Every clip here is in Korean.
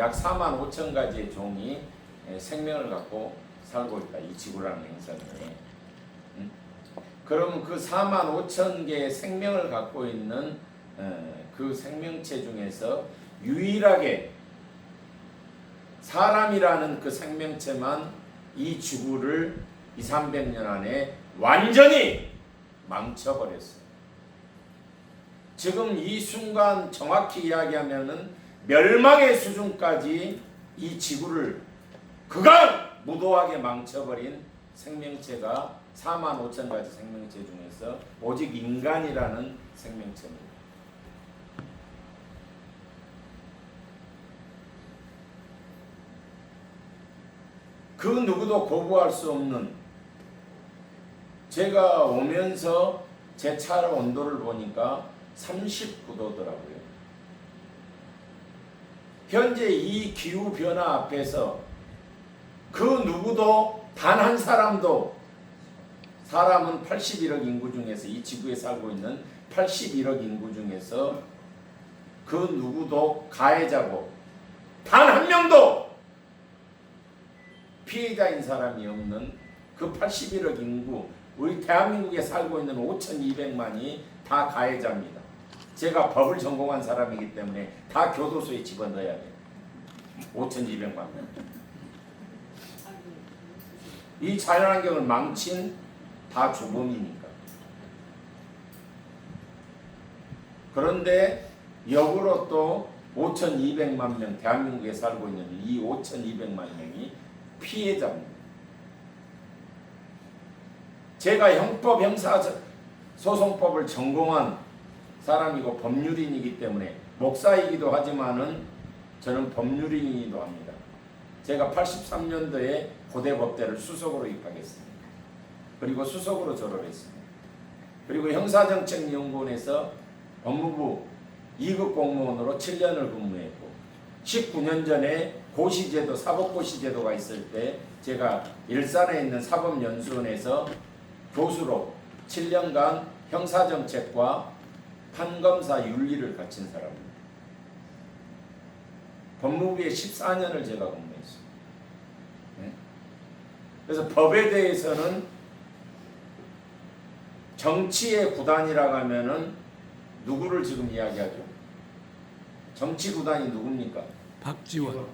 약 4만 5천 가지의 종이 생명을 갖고 살고 있다. 이 지구라는 행성에. 그러면 그 4만 5천 개의 생명을 갖고 있는 그 생명체 중에서 유일하게 사람이라는 그 생명체만 이 지구를 200~300년 안에 완전히 망쳐버렸어요. 지금 이 순간 정확히 이야기하면은 멸망의 수준까지 이 지구를 극악무도하게 망쳐버린 생명체가 4만 5천 가지 생명체 중에서 오직 인간이라는 생명체입니다. 그 누구도 거부할 수 없는, 제가 오면서 제 차 온도를 보니까 39도더라고요. 현재 이 기후변화 앞에서 그 누구도 단 한 사람도, 사람은 81억 인구 중에서, 이 지구에 살고 있는 81억 인구 중에서 그 누구도 가해자고 단 한 명도 피해자인 사람이 없는 그 81억 인구, 우리 대한민국에 살고 있는 5,200만이 다 가해자입니다. 제가 법을 전공한 사람이기 때문에 다 교도소에 집어넣어야 돼요. 5,200만 명. 이 자연환경을 망친 다 주범이니까. 그런데 역으로 또 5,200만 명, 대한민국에 살고 있는 이 5,200만 명이 피해자입니다. 제가 형법, 형사소송법을 전공한 사람이고 법률인이기 때문에, 목사이기도 하지만은 저는 법률인이기도 합니다. 제가 83년도에 고대법대를 수석으로 입학했습니다. 그리고 수석으로 졸업했습니다. 그리고 형사정책연구원에서 법무부 2급 공무원으로 7년을 근무했고, 19년 전에 고시제도, 사법고시제도가 있을 때 제가 일산에 있는 사법연수원에서 교수로 7년간 형사정책과 판검사 윤리를 갖춘 사람입니다. 법무부에 14년을 제가 근무했습니다. 네? 그래서 법에 대해서는 정치의 구단이라고 하면은 누구를 지금 이야기하죠? 정치 구단이 누굽니까? 박지원.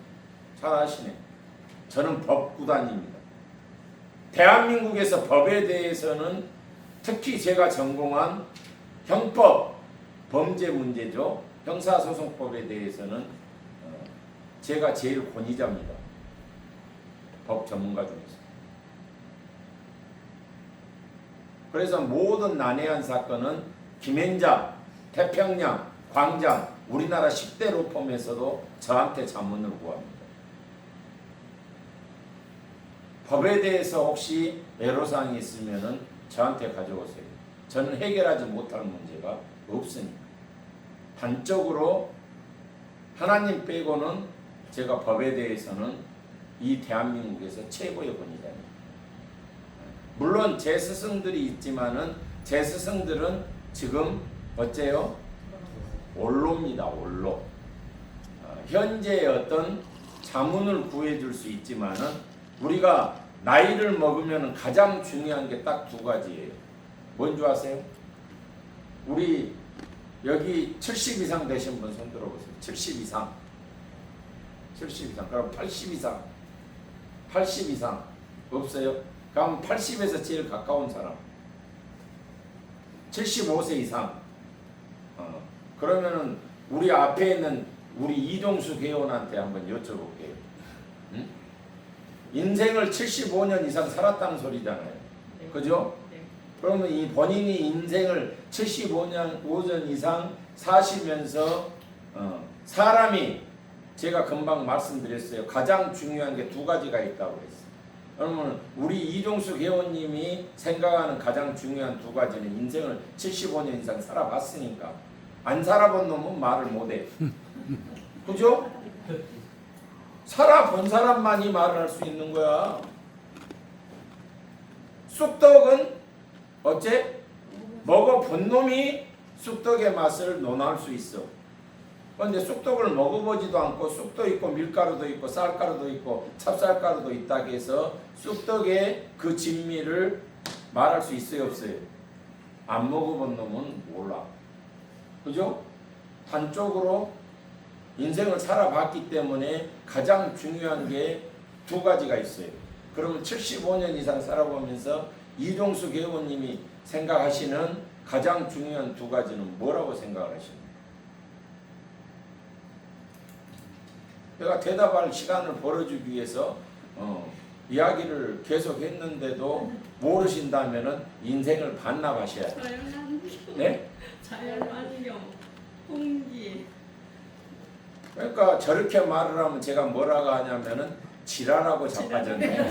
잘 아시네. 저는 법구단입니다. 대한민국에서 법에 대해서는 특히 제가 전공한 형법, 범죄 문제죠. 형사소송법에 대해서는 제가 제일 권위자입니다. 법 전문가 중에서. 그래서 모든 난해한 사건은 김앤장, 태평양, 광장, 우리나라 10대 로펌에서도 저한테 자문을 구합니다. 법에 대해서 혹시 애로사항이 있으면 저한테 가져오세요. 저는 해결하지 못할 문제가 없으니까. 단적으로 하나님 빼고는 제가 법에 대해서는 이 대한민국에서 최고의 권위자입니다. 물론 제 스승들이 있지만은 제 스승들은 지금 어째요? 원로입니다. 원로. 현재 어떤 자문을 구해줄 수 있지만은 우리가 나이를 먹으면 가장 중요한 게 딱 두 가지예요. 뭔지 아세요? 우리 여기 70 이상 되신 분 손 들어보세요. 70 이상. 70 이상. 그럼 80 이상. 80 이상. 없어요? 그럼 80에서 제일 가까운 사람. 75세 이상. 그러면은 우리 앞에 있는 우리 이동수 회원한테 한번 여쭤볼게요. 응? 인생을 75년 이상 살았다는 소리잖아요. 네. 그죠? 네. 그러면 이 본인이 인생을 75년 이상 사시면서 사람이, 제가 금방 말씀드렸어요. 가장 중요한 게 두 가지가 있다고 그랬어요. 그러면 우리 이종숙 회원님이 생각하는 가장 중요한 두 가지는 인생을 75년 이상 살아봤으니까, 안 살아본 놈은 말을 못해. 그죠? 살아본 사람만이 말을 할 수 있는 거야. 쑥떡은 어째? 먹어본 놈이 쑥떡의 맛을 논할 수 있어. 그런데 쑥떡을 먹어보지도 않고 쑥도 있고 밀가루도 있고 쌀가루도 있고 찹쌀가루도 있다고 해서 쑥떡의 그 진미를 말할 수 있어요 없어요? 안 먹어본 놈은 몰라. 그죠? 단적으로 인생을 살아봤기 때문에 가장 중요한 게 두 가지가 있어요. 그러면 75년 이상 살아보면서 이종수 교우님이 생각하시는 가장 중요한 두 가지는 뭐라고 생각을 하십니까? 내가 대답할 시간을 벌어주기 위해서 이야기를 계속 했는데도 모르신다면은 인생을 반납하셔야 돼요. 자연환경. 네? 자연환경. 공기. 그러니까 저렇게 말을 하면 제가 뭐라고 하냐면은 지랄하고 자빠졌네.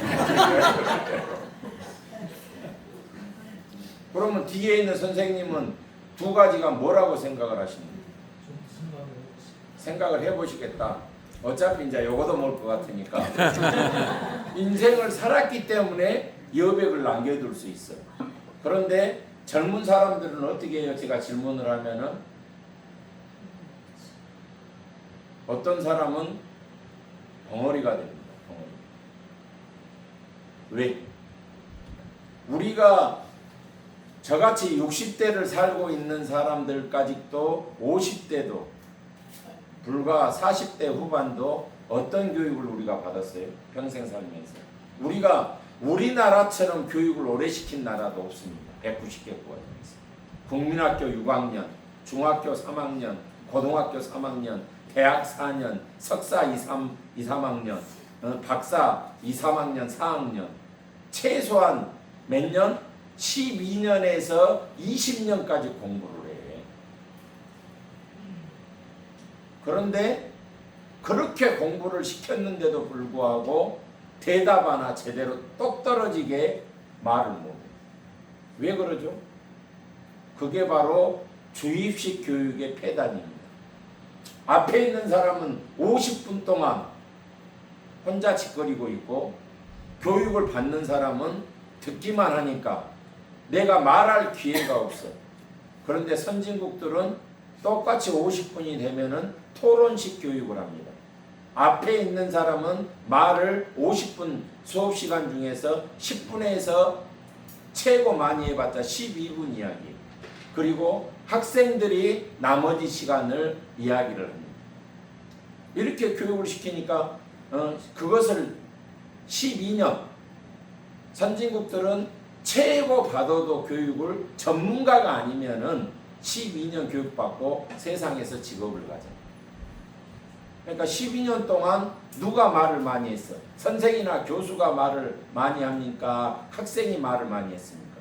그러면 뒤에 있는 선생님은 두 가지가 뭐라고 생각을 하십니까? 생각을 해보시겠다. 어차피 이제 요거도 먹을 것 같으니까. 인생을 살았기 때문에 여백을 남겨둘 수 있어요. 그런데 젊은 사람들은 어떻게 해요? 제가 질문을 하면은 어떤 사람은 벙어리가 됩니다. 벙어리. 왜? 우리가 저같이 60대를 살고 있는 사람들까지도 50대도 불과 40대 후반도 어떤 교육을 우리가 받았어요? 평생 살면서. 우리가 우리나라처럼 교육을 오래 시킨 나라도 없습니다. 190개 국가에서. 국민학교 6학년, 중학교 3학년, 고등학교 3학년, 대학 4년, 석사 2, 3학년, 박사 2, 3학년, 4학년. 최소한 몇 년? 12년에서 20년까지 공부를 해. 그런데 그렇게 공부를 시켰는데도 불구하고 대답 하나 제대로 똑 떨어지게 말을 못해. 왜 그러죠? 그게 바로 주입식 교육의 폐단입니다. 앞에 있는 사람은 50분 동안 혼자 짓거리고 있고 교육을 받는 사람은 듣기만 하니까 내가 말할 기회가 없어. 그런데 선진국들은 똑같이 50분이 되면은 토론식 교육을 합니다. 앞에 있는 사람은 말을 50분 수업시간 중에서 10분에서 최고 많이 해봤자 12분 이야기. 그리고 학생들이 나머지 시간을 이야기를 합니다. 이렇게 교육을 시키니까 그것을 12년 선진국들은 최고 받아도 교육을 전문가가 아니면은 12년 교육받고 세상에서 직업을 가져. 그러니까 12년 동안 누가 말을 많이 했어? 선생이나 교수가 말을 많이 합니까? 학생이 말을 많이 했습니까?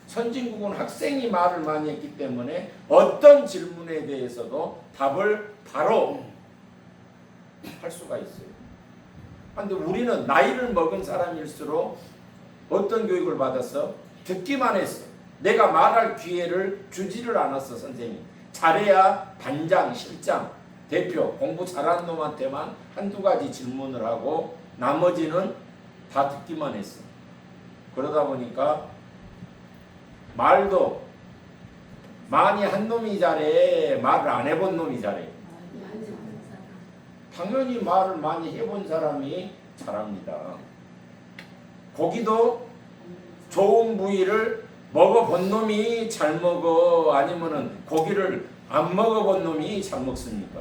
선진국은 학생이 말을 많이 했기 때문에 어떤 질문에 대해서도 답을 바로 할 수가 있어요. 그런데 우리는 나이를 먹은 사람일수록 어떤 교육을 받았어? 듣기만 했어. 내가 말할 기회를 주지를 않았어. 선생님. 잘해야 반장, 실장, 대표, 공부 잘하는 놈한테만 한두 가지 질문을 하고 나머지는 다 듣기만 했어. 그러다 보니까 말도 많이 한 놈이 잘해, 말을 안 해본 놈이 잘해. 당연히 말을 많이 해본 사람이 잘합니다. 고기도 좋은 부위를 먹어본 놈이 잘 먹어? 아니면은 고기를 안 먹어본 놈이 잘 먹습니까?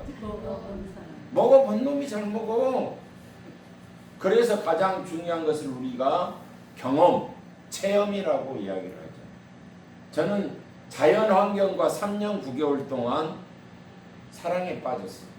먹어본 놈이 잘 먹어. 그래서 가장 중요한 것을 우리가 경험, 체험이라고 이야기를 하죠. 저는 자연환경과 3년 9개월 동안 사랑에 빠졌어요.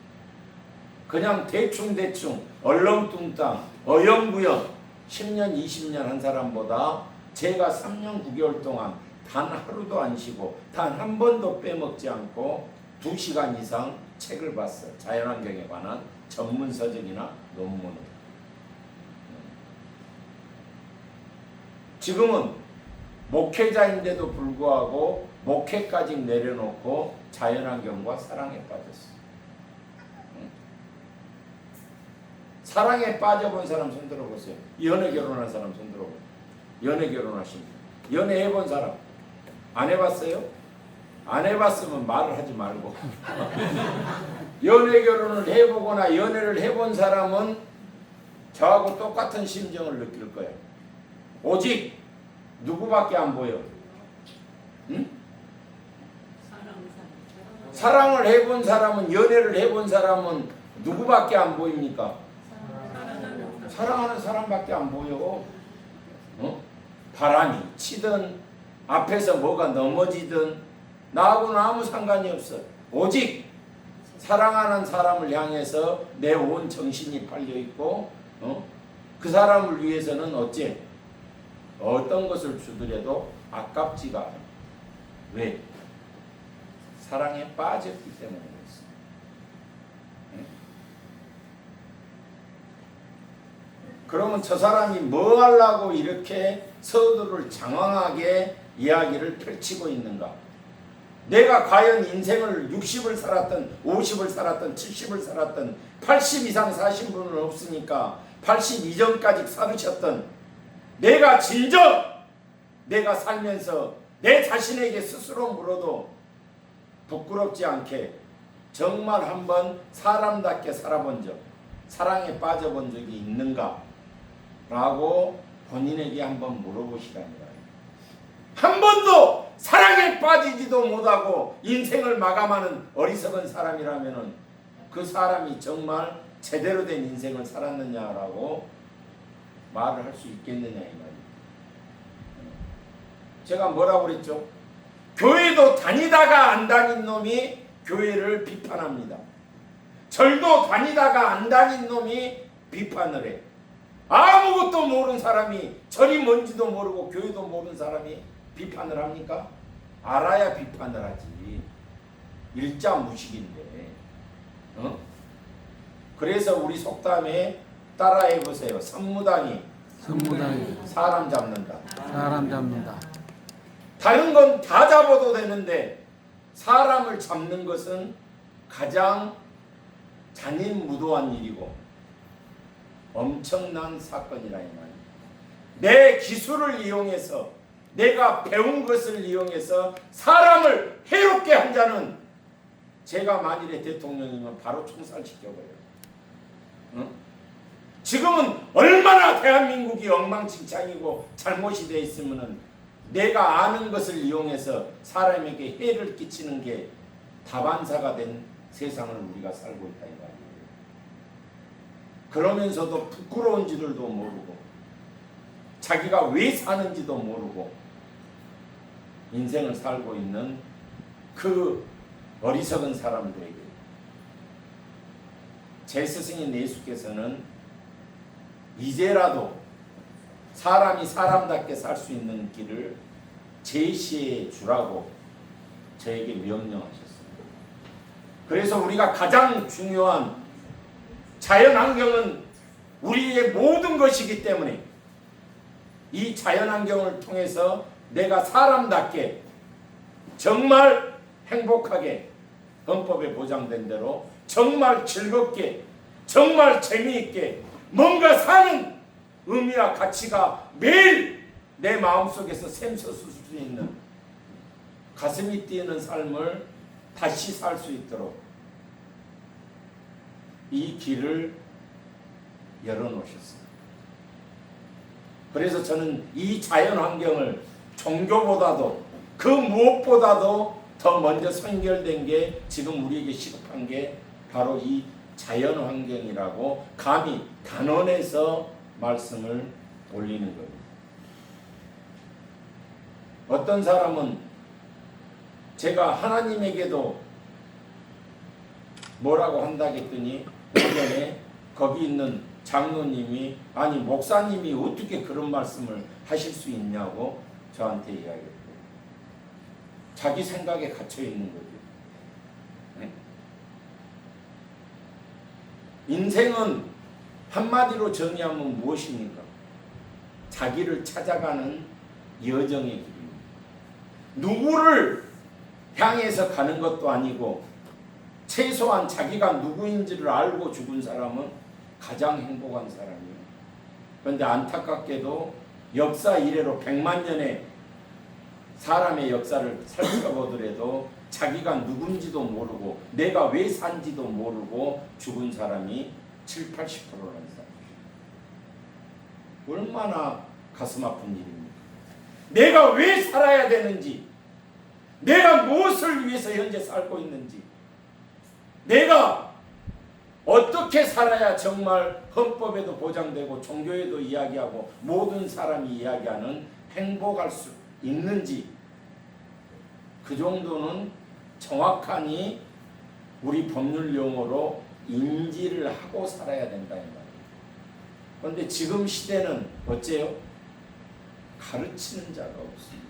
그냥 대충 얼렁뚱땅 어영부영 10년 20년 한 사람보다 제가 3년 9개월 동안 단 하루도 안 쉬고 단 한 번도 빼먹지 않고 2시간 이상 책을 봤어요. 자연환경에 관한 전문 서적이나 논문을. 지금은 목회자인데도 불구하고 목회까지 내려놓고 자연환경과 사랑에 빠졌어요. 사랑에 빠져본 사람 손 들어보세요. 연애 결혼한 사람 손 들어보세요. 연애 결혼하십니다. 연애 해본 사람 안 해봤어요? 안 해봤으면 말을 하지 말고 연애 결혼을 해보거나 연애를 해본 사람은 저하고 똑같은 심정을 느낄 거예요. 오직 누구밖에 안 보여? 응? 사랑을 해본 사람은, 연애를 해본 사람은 누구밖에 안 보입니까? 사랑하는 사람밖에 안 보여. 바람이 치든 앞에서 뭐가 넘어지든 나하고는 아무 상관이 없어. 오직 사랑하는 사람을 향해서 내 온 정신이 팔려 있고, 그 사람을 위해서는 어째 어떤 것을 주더라도 아깝지가 않아. 왜? 사랑에 빠졌기 때문에 그렇습니다. 그러면 저 사람이 뭐 하려고 이렇게 서두를 장황하게 이야기를 펼치고 있는가? 내가 과연 인생을 60을 살았든 50을 살았든 70을 살았든 80 이상 사신 분은 없으니까 80 이전까지 살으셨던 내가 진정 내가 살면서 내 자신에게 스스로 물어도 부끄럽지 않게 정말 한번 사람답게 살아본 적, 사랑에 빠져본 적이 있는가? 라고 본인에게 한번 물어보시라니까요. 한 번도 사랑에 빠지지도 못하고 인생을 마감하는 어리석은 사람이라면 그 사람이 정말 제대로 된 인생을 살았느냐라고 말을 할 수 있겠느냐 이 말이에요. 제가 뭐라고 그랬죠? 교회도 다니다가 안 다닌 놈이 교회를 비판합니다. 절도 다니다가 안 다닌 놈이 비판을 해. 아무것도 모르는 사람이 절이 뭔지도 모르고 교회도 모르는 사람이 비판을 합니까? 알아야 비판을 하지. 일자무식인데. 그래서 우리 속담에 따라해 보세요. 선무당이 사람 잡는다. 사람 잡는다. 다른 건 다 잡아도 되는데 사람을 잡는 것은 가장 잔인무도한 일이고 엄청난 사건이라 이 말이에요. 내 기술을 이용해서 내가 배운 것을 이용해서 사람을 해롭게 한 자는 제가 만일에 대통령이면 바로 총살시켜버려요. 지금은 얼마나 대한민국이 엉망진창이고 잘못이 되어 있으면은 내가 아는 것을 이용해서 사람에게 해를 끼치는 게 다반사가 된 세상을 우리가 살고 있다 이 말이에요. 그러면서도 부끄러운 지들도 모르고 자기가 왜 사는지도 모르고 인생을 살고 있는 그 어리석은 사람들에게 제 스승인 예수께서는 이제라도 사람이 사람답게 살 수 있는 길을 제시해 주라고 저에게 명령하셨습니다. 그래서 우리가 가장 중요한 자연환경은 우리의 모든 것이기 때문에 이 자연환경을 통해서 내가 사람답게 정말 행복하게 헌법에 보장된 대로 정말 즐겁게 정말 재미있게 뭔가 사는 의미와 가치가 매일 내 마음속에서 샘솟을 수 있는 가슴이 뛰는 삶을 다시 살 수 있도록 이 길을 열어놓으셨습니다. 그래서 저는 이 자연환경을 종교보다도 그 무엇보다도 더 먼저 선결된 게 지금 우리에게 시급한 게 바로 이 자연환경이라고 감히 단언해서 말씀을 올리는 겁니다. 어떤 사람은 제가 하나님에게도 뭐라고 한다겠더니 예전에 거기 있는 장로님이 아니 목사님이 어떻게 그런 말씀을 하실 수 있냐고 저한테 이야기했어요. 자기 생각에 갇혀 있는 거죠. 네? 인생은 한마디로 정의하면 무엇입니까? 자기를 찾아가는 여정의 길입니다. 누구를 향해서 가는 것도 아니고 최소한 자기가 누구인지를 알고 죽은 사람은 가장 행복한 사람이에요. 그런데 안타깝게도 역사 이래로 100만 년의 사람의 역사를 살펴보더라도 자기가 누군지도 모르고 내가 왜 산지도 모르고 죽은 사람이 7, 80%라는 사람. 얼마나 가슴 아픈 일입니까? 내가 왜 살아야 되는지, 내가 무엇을 위해서 현재 살고 있는지, 내가 어떻게 살아야 정말 헌법에도 보장되고 종교에도 이야기하고 모든 사람이 이야기하는 행복할 수 있는지, 그 정도는 정확하니 우리 법률 용어로 인지를 하고 살아야 된다 이 말이에요. 그런데 지금 시대는 어째요? 가르치는 자가 없습니다.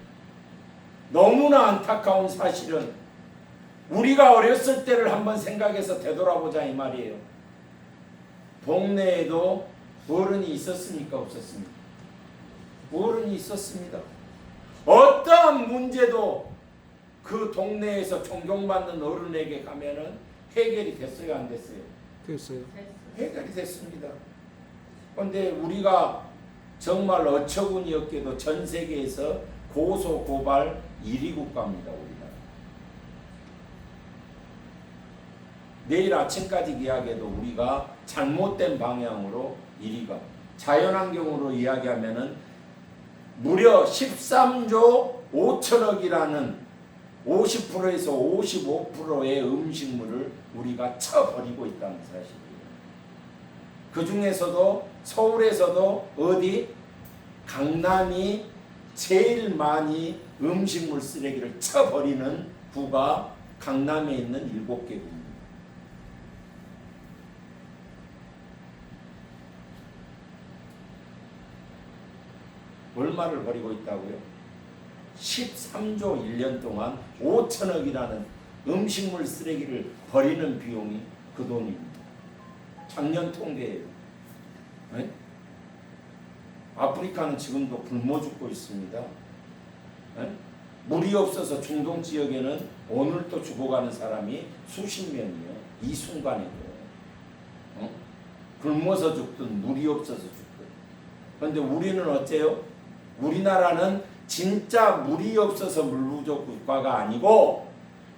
너무나 안타까운 사실은 우리가 어렸을 때를 한번 생각해서 되돌아보자 이 말이에요. 동네에도 어른이 있었습니까? 없었습니까? 어른이 있었습니다. 어떠한 문제도 그 동네에서 존경받는 어른에게 가면은 해결이 됐어요, 안 됐어요? 됐어요. 해결이 됐습니다. 그런데 우리가 정말 어처구니없게도 전 세계에서 고소 고발 1위 국가입니다, 우리나라. 내일 아침까지 이야기해도 우리가 잘못된 방향으로 1위가, 자연환경으로 이야기하면은 무려 13조 5천억이라는 50%에서 55%의 음식물을 우리가 쳐버리고 있다는 사실이에요. 그 중에서도 서울에서도 어디? 강남이 제일 많이 음식물 쓰레기를 쳐버리는 구가 강남에 있는 7개 구입니다. 얼마를 버리고 있다고요? 13조 1년 동안 5천억이라는 음식물 쓰레기를 버리는 비용이 그 돈입니다. 작년 통계예요. 네? 아프리카는 지금도 굶어 죽고 있습니다. 네? 물이 없어서 중동 지역에는 오늘도 죽어가는 사람이 수십 명이에요. 이 순간에도. 굶어서 죽든 물이 없어서 죽든. 그런데 우리는 어째요? 우리나라는 진짜 물이 없어서 물부족 국가가 아니고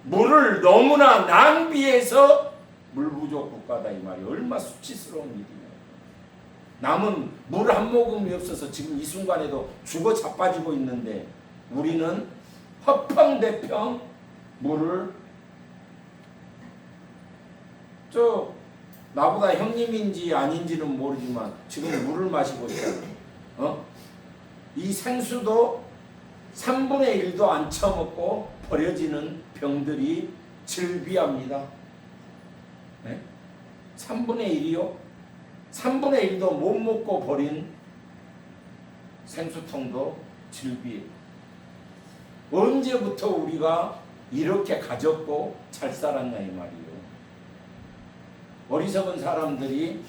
물을 너무나 낭비해서 물부족 국가다 이 말이 얼마 수치스러운 일이냐. 남은 물 한 모금이 없어서 지금 이 순간에도 죽어 자빠지고 있는데 우리는 허펑대평 물을 나보다 형님인지 아닌지는 모르지만 지금 물을 마시고 있잖아요. 이 생수도 3분의 1도 안 처먹고 버려지는 병들이 즐비합니다. 네? 3분의 1이요? 3분의 1도 못 먹고 버린 생수통도 즐비해요. 언제부터 우리가 이렇게 가졌고 잘 살았냐 이 말이에요. 어리석은 사람들이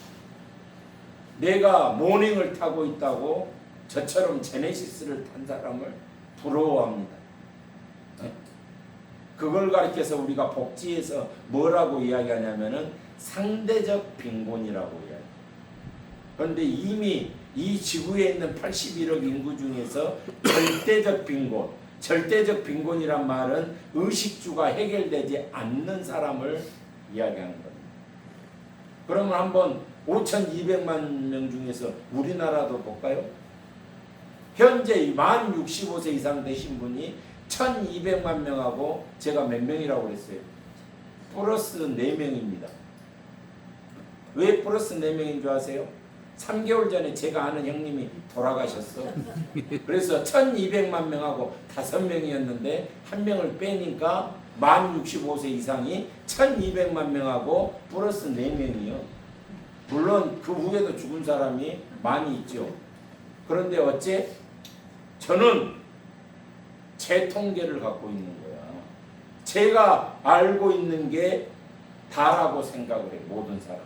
내가 모닝을 타고 있다고 저처럼 제네시스를 탄 사람을 부러워합니다. 그걸 가리켜서 우리가 복지에서 뭐라고 이야기하냐면은 상대적 빈곤이라고 이야기해요. 그런데 이미 이 지구에 있는 81억 인구 중에서 절대적 빈곤이란 말은 의식주가 해결되지 않는 사람을 이야기하는 겁니다. 그러면 한번 5,200만 명 중에서 우리나라도 볼까요? 현재 만 65세 이상 되신 분이 1,200만 명하고 제가 몇 명이라고 그랬어요? 플러스 4명입니다. 왜 플러스 4명인 줄 아세요? 3개월 전에 제가 아는 형님이 돌아가셨어. 그래서 1,200만 명하고 5명이었는데 한 명을 빼니까 만 65세 이상이 1,200만 명하고 플러스 4명이요. 물론 그 후에도 죽은 사람이 많이 있죠. 그런데 어째? 저는 제 통계를 갖고 있는 거야. 제가 알고 있는 게 다라고 생각을 해, 모든 사람.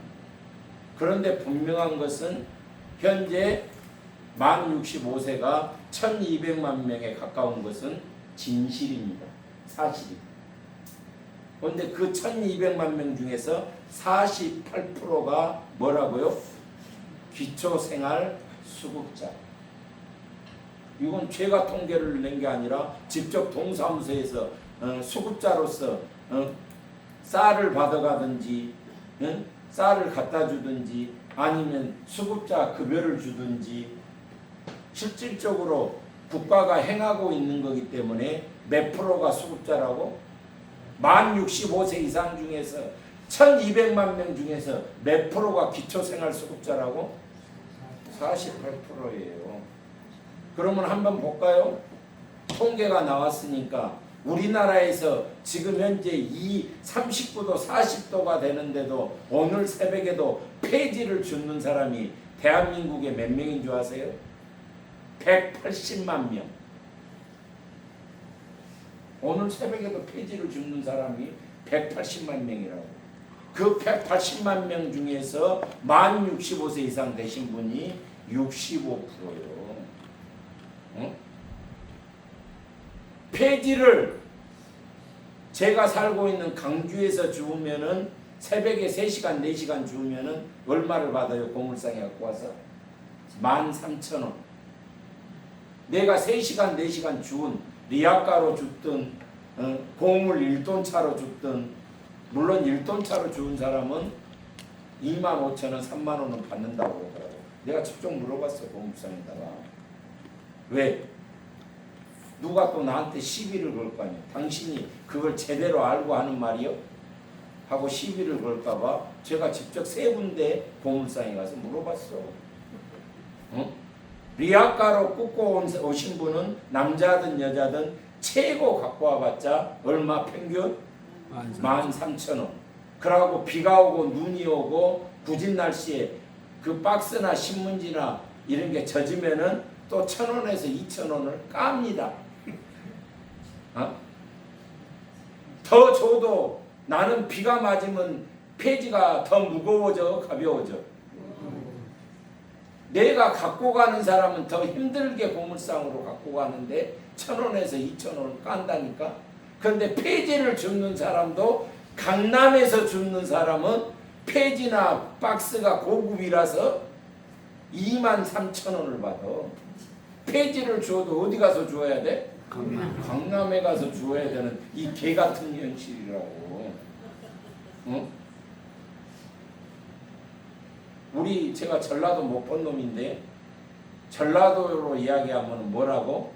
그런데 분명한 것은 현재 만 65세가 1,200만 명에 가까운 것은 진실입니다. 사실입니다. 그런데 그 1,200만 명 중에서 48%가 뭐라고요? 기초생활 수급자. 이건 제가 통계를 낸 게 아니라 직접 동사무소에서 수급자로서 쌀을 받아가든지 쌀을 갖다 주든지 아니면 수급자 급여를 주든지 실질적으로 국가가 행하고 있는 거기 때문에 몇 프로가 수급자라고? 만 65세 이상 중에서 1200만 명 중에서 몇 프로가 기초생활수급자라고? 48%예요. 그러면 한번 볼까요? 통계가 나왔으니까 우리나라에서 지금 현재 이 39도 40도가 되는데도 오늘 새벽에도 폐지를 줍는 사람이 대한민국에 몇 명인 줄 아세요? 180만 명. 오늘 새벽에도 폐지를 줍는 사람이 180만 명이라고. 그 180만 명 중에서 만 65세 이상 되신 분이 65%예요. 폐지를 제가 살고 있는 강주에서 주우면은 새벽에 3시간, 4시간 주우면은 얼마를 받아요? 고물상에 갖고 와서 13,000원. 내가 3시간, 4시간 주운 리아가로 줬든 고물 1톤차로 줬든 물론 1톤차로 주운 사람은 25,000원, 3만원은 받는다고 그러더라고. 내가 직접 물어봤어 고물상에다가. 왜? 누가 또 나한테 시비를 걸 거 아니야. 당신이 그걸 제대로 알고 하는 말이요? 하고 시비를 걸까봐 제가 직접 3군데 보물상에 가서 물어봤어. 리아가로 꽂고 오신 분은 남자든 여자든 최고 갖고 와봤자 얼마 평균? 13,000원. 그러고 비가 오고 눈이 오고 굳은 날씨에 그 박스나 신문지나 이런 게 젖으면은 또 1,000원에서 2,000원을 깝니다. 더 줘도 나는 비가 맞으면 폐지가 더 무거워져 가벼워져? 내가 갖고 가는 사람은 더 힘들게 고물상으로 갖고 가는데 1,000원에서 2,000원을 깐다니까. 그런데 폐지를 줍는 사람도 강남에서 줍는 사람은 폐지나 박스가 고급이라서 23,000원을 받아. 폐지를 줘도 어디 가서 주어야 돼? 강남에 가서 주어야 되는 이 개같은 현실이라고. 우리 제가 전라도 못 본 놈인데 전라도로 이야기하면 뭐라고?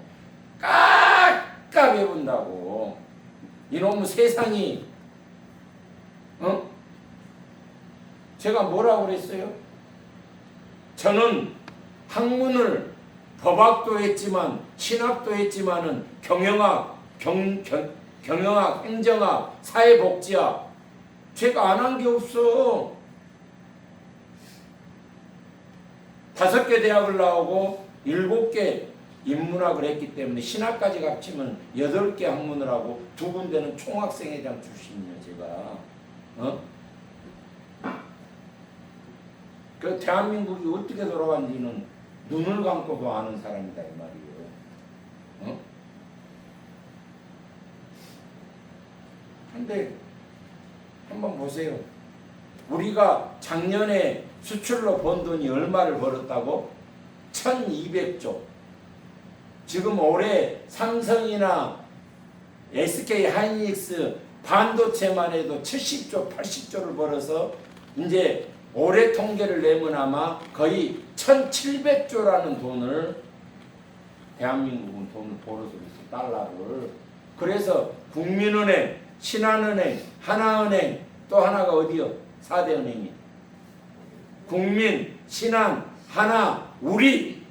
깝깝해 본다고. 이놈의 세상이 제가 뭐라고 그랬어요? 저는 학문을 법학도 했지만 신학도 했지만은 경영학, 경영학, 행정학, 사회복지학 제가 안 한 게 없어. 5개 대학을 나오고 7개 인문학을 했기 때문에 신학까지 합치면 8개 학문을 하고 2군데는 총학생회장 출신이에요. 제가. 그 대한민국이 어떻게 돌아간지는 눈을 감고도 아는 사람이다 이 말이에요. 근데 한번 보세요. 우리가 작년에 수출로 번 돈이 얼마를 벌었다고? 1,200조. 지금 올해 삼성이나 SK 하이닉스 반도체만 해도 70조, 80조를 벌어서 이제 올해 통계를 내면 아마 거의 1,700조라는 돈을 대한민국은 돈을 벌어서 있어, 달러를. 그래서 국민은행, 신한은행, 하나은행, 또 하나가 어디요? 4대 은행이. 국민, 신한, 하나, 우리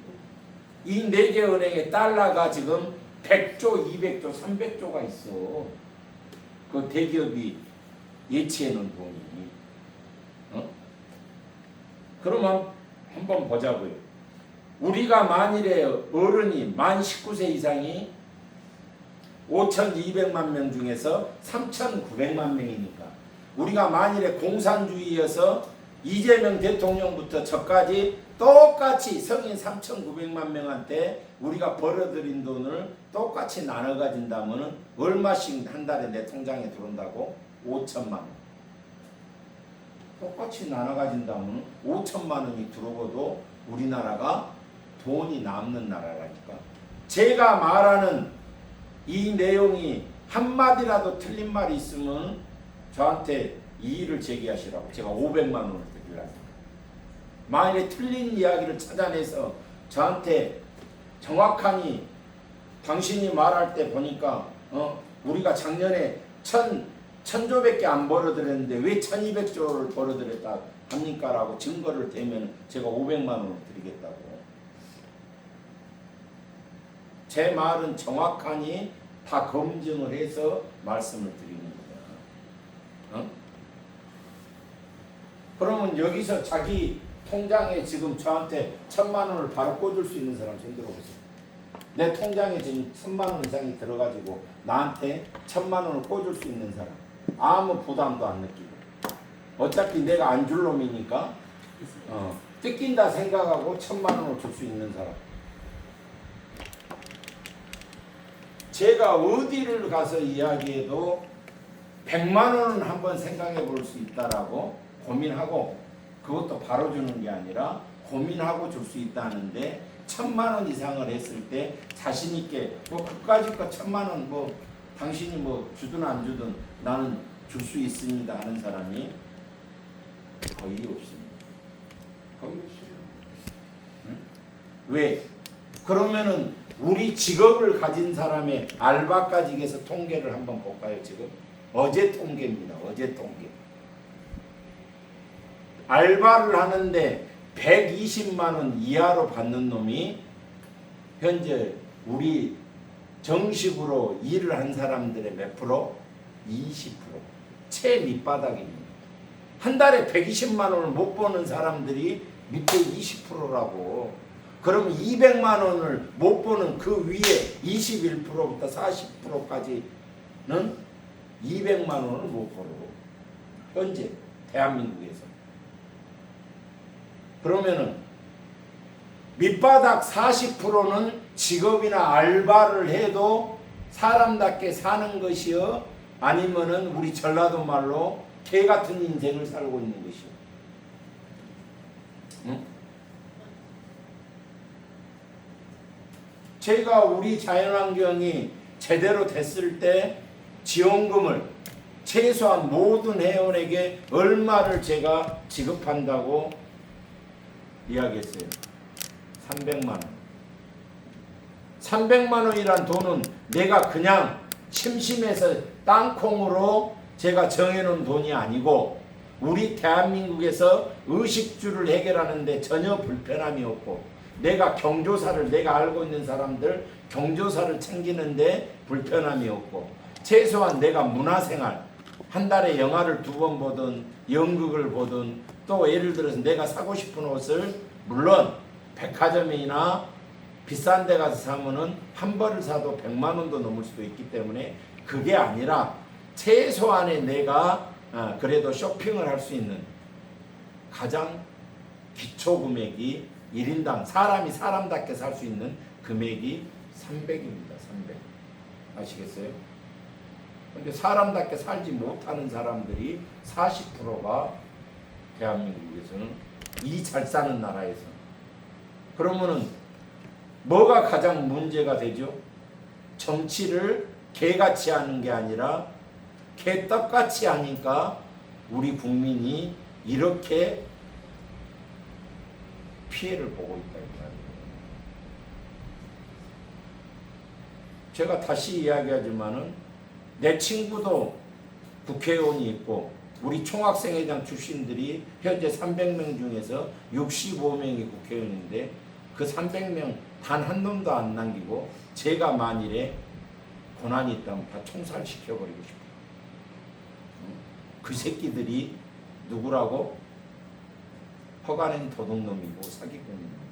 이 4개 은행의 달러가 지금 100조, 200조, 300조가 있어. 그 대기업이 예치해 놓은 돈이. 그러면 한번 보자고요. 우리가 만일에 어른이 만 19세 이상이 5,200만 명 중에서 3,900만 명이니까 우리가 만일에 공산주의여서 이재명 대통령부터 저까지 똑같이 성인 3,900만 명한테 우리가 벌어들인 돈을 똑같이 나눠 가진다면 얼마씩 한 달에 내 통장에 들어온다고? 5천만 원. 똑같이 나눠 가진다면 5천만 원이 들어오고도 우리나라가 돈이 남는 나라라니까. 제가 말하는 이 내용이 한마디라도 틀린 말이 있으면 저한테 이의를 제기하시라고 제가 500만 원을 드리려니까. 만일에 틀린 이야기를 찾아내서 저한테 정확하니 당신이 말할 때 보니까 우리가 작년에 1000조밖에 안 벌어들였는데 왜 1200조를 벌어들였다 합니까? 라고 증거를 대면 제가 500만 원을 드리겠다고. 제 말은 정확하니 다 검증을 해서 말씀을 드리는 거야. 그러면 여기서 자기 통장에 지금 저한테 1000만 원을 바로 꽂을 수 있는 사람 손 들어보세요. 내 통장에 지금 1000만 원 이상이 들어가지고 나한테 1000만 원을 꽂을 수 있는 사람. 아무 부담도 안 느끼고. 어차피 내가 안 줄 놈이니까 뜯긴다 생각하고 1000만 원을 줄 수 있는 사람. 제가 어디를 가서 이야기해도 100만 원은 한번 생각해 볼 수 있다라고 고민하고, 그것도 바로 주는 게 아니라 고민하고 줄 수 있다는데 1000만 원 이상을 했을 때 자신 있게 그까짓 거 1000만 원 당신이 주든 안 주든 나는 줄 수 있습니다 하는 사람이 거의 없습니다. 거의 없어요. 응? 왜? 그러면은 우리 직업을 가진 사람의 알바까지에서 통계를 한번 볼까요? 지금 어제 통계입니다. 어제 통계. 알바를 하는데 120만 원 이하로 받는 놈이 현재 우리 정식으로 일을 한 사람들의 몇 프로? 20%. 최 밑바닥입니다. 한 달에 120만 원을 못 버는 사람들이 밑에 20%라고. 그럼 200만 원을 못 버는 그 위에 21%부터 40%까지는 200만 원을 못 벌고 현재 대한민국에서. 그러면은 밑바닥 40%는 직업이나 알바를 해도 사람답게 사는 것이요, 아니면은 우리 전라도 말로 개 같은 인생을 살고 있는 것이요. 응? 제가 우리 자연환경이 제대로 됐을 때 지원금을 최소한 모든 회원에게 얼마를 제가 지급한다고 이야기했어요. 300만 원. 300만 원이란 돈은 내가 그냥 심심해서 땅콩으로 제가 정해놓은 돈이 아니고 우리 대한민국에서 의식주를 해결하는데 전혀 불편함이 없고, 내가 경조사를, 내가 알고 있는 사람들 경조사를 챙기는데 불편함이 없고, 최소한 내가 문화생활 한 달에 영화를 2번 보든 연극을 보든, 또 예를 들어서 내가 사고 싶은 옷을 물론 백화점이나 비싼 데 가서 사면은 한 벌을 사도 100만 원도 넘을 수도 있기 때문에 그게 아니라 최소한의 내가 그래도 쇼핑을 할 수 있는 가장 기초 금액이 1인당 사람이 사람답게 살 수 있는 금액이 300입니다. 300. 아시겠어요? 근데 사람답게 살지 못하는 사람들이 40%가 대한민국에서는, 이 잘 사는 나라에서. 그러면은 뭐가 가장 문제가 되죠? 정치를 개같이 하는 게 아니라 개떡같이 하니까 우리 국민이 이렇게 피해를 보고 있다. 제가 다시 이야기하지만은 내 친구도 국회의원이 있고 우리 총학생회장 출신들이 현재 300명 중에서 65명이 국회의원인데 그 300명 단 한 놈도 안 남기고 제가 만일에 고난이 있다면 다 총살시켜버리고 싶어요. 그 새끼들이 누구라고? 허가낸 도둑놈이고 사기꾼입니까?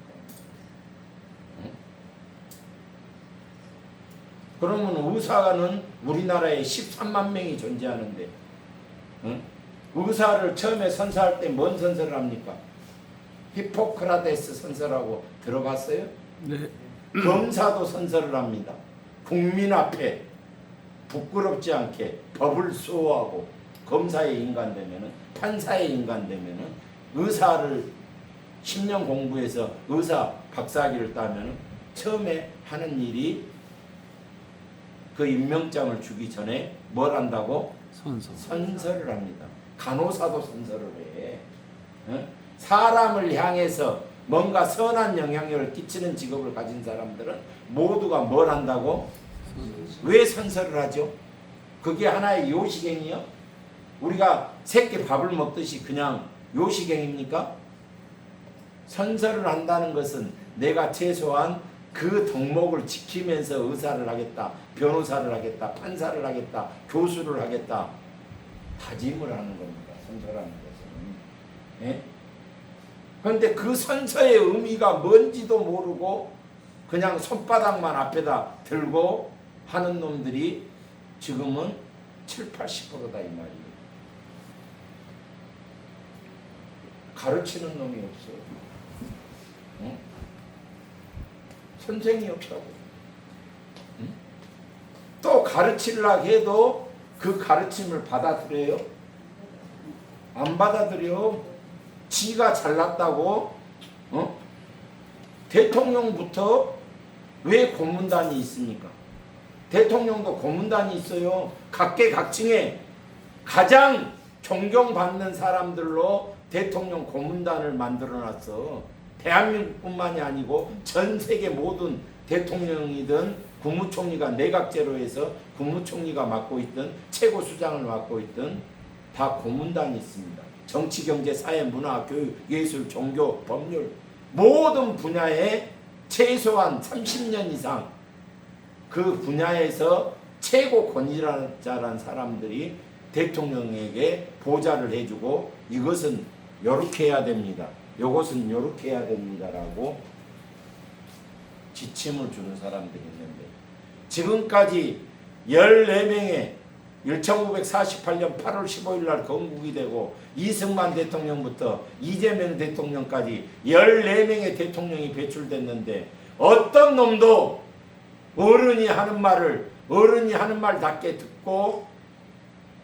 그러면 의사는 우리나라에 13만 명이 존재하는데 의사를 처음에 선서할 때 뭔 선서를 합니까? 히포크라테스 선서라고 들어봤어요? 네. 검사도 선서를 합니다. 국민 앞에 부끄럽지 않게 법을 수호하고, 검사의 인간 되면은, 판사의 인간 되면은, 의사를 10년 공부해서 의사 박사학위를 따면은 처음에 하는 일이 그 임명장을 주기 전에 뭘 한다고? 선서. 선서를 합니다. 간호사도 선서를 해. 어? 사람을 향해서 뭔가 선한 영향력을 끼치는 직업을 가진 사람들은 모두가 뭘 한다고? 왜 선서를 하죠? 그게 하나의 요식행이요? 우리가 새끼 밥을 먹듯이 그냥 요식행입니까? 선서를 한다는 것은 내가 최소한 그 덕목을 지키면서 의사를 하겠다, 변호사를 하겠다, 판사를 하겠다, 교수를 하겠다 다짐을 하는 겁니다. 선서라는 것은. 예? 그런데 그 선서의 의미가 뭔지도 모르고 그냥 손바닥만 앞에다 들고 하는 놈들이 지금은 7, 80%다 이 말이에요. 가르치는 놈이 없어요. 응? 선생이 없다고. 응? 또 가르치려고 해도 그 가르침을 받아들여요? 안 받아들여. 지가 잘났다고. 어? 대통령부터 왜 고문단이 있습니까? 대통령도 고문단이 있어요. 각계각층에 가장 존경받는 사람들로 대통령 고문단을 만들어놨어. 대한민국뿐만이 아니고 전 세계 모든 대통령이든 국무총리가 내각제로 해서 국무총리가 맡고 있든 최고수장을 맡고 있든 다 고문단이 있습니다. 정치, 경제, 사회, 문화, 교육, 예술, 종교, 법률 모든 분야에 최소한 30년 이상 그 분야에서 최고 권위자란 사람들이 대통령에게 보좌를 해주고 이것은 요렇게 해야 됩니다. 요것은 요렇게 해야 됩니다라고 지침을 주는 사람들이 있는데 지금까지 14명의 1948년 8월 15일 날 건국이 되고 이승만 대통령부터 이재명 대통령까지 14명의 대통령이 배출됐는데 어떤 놈도 어른이 하는 말을 어른이 하는 말답게 듣고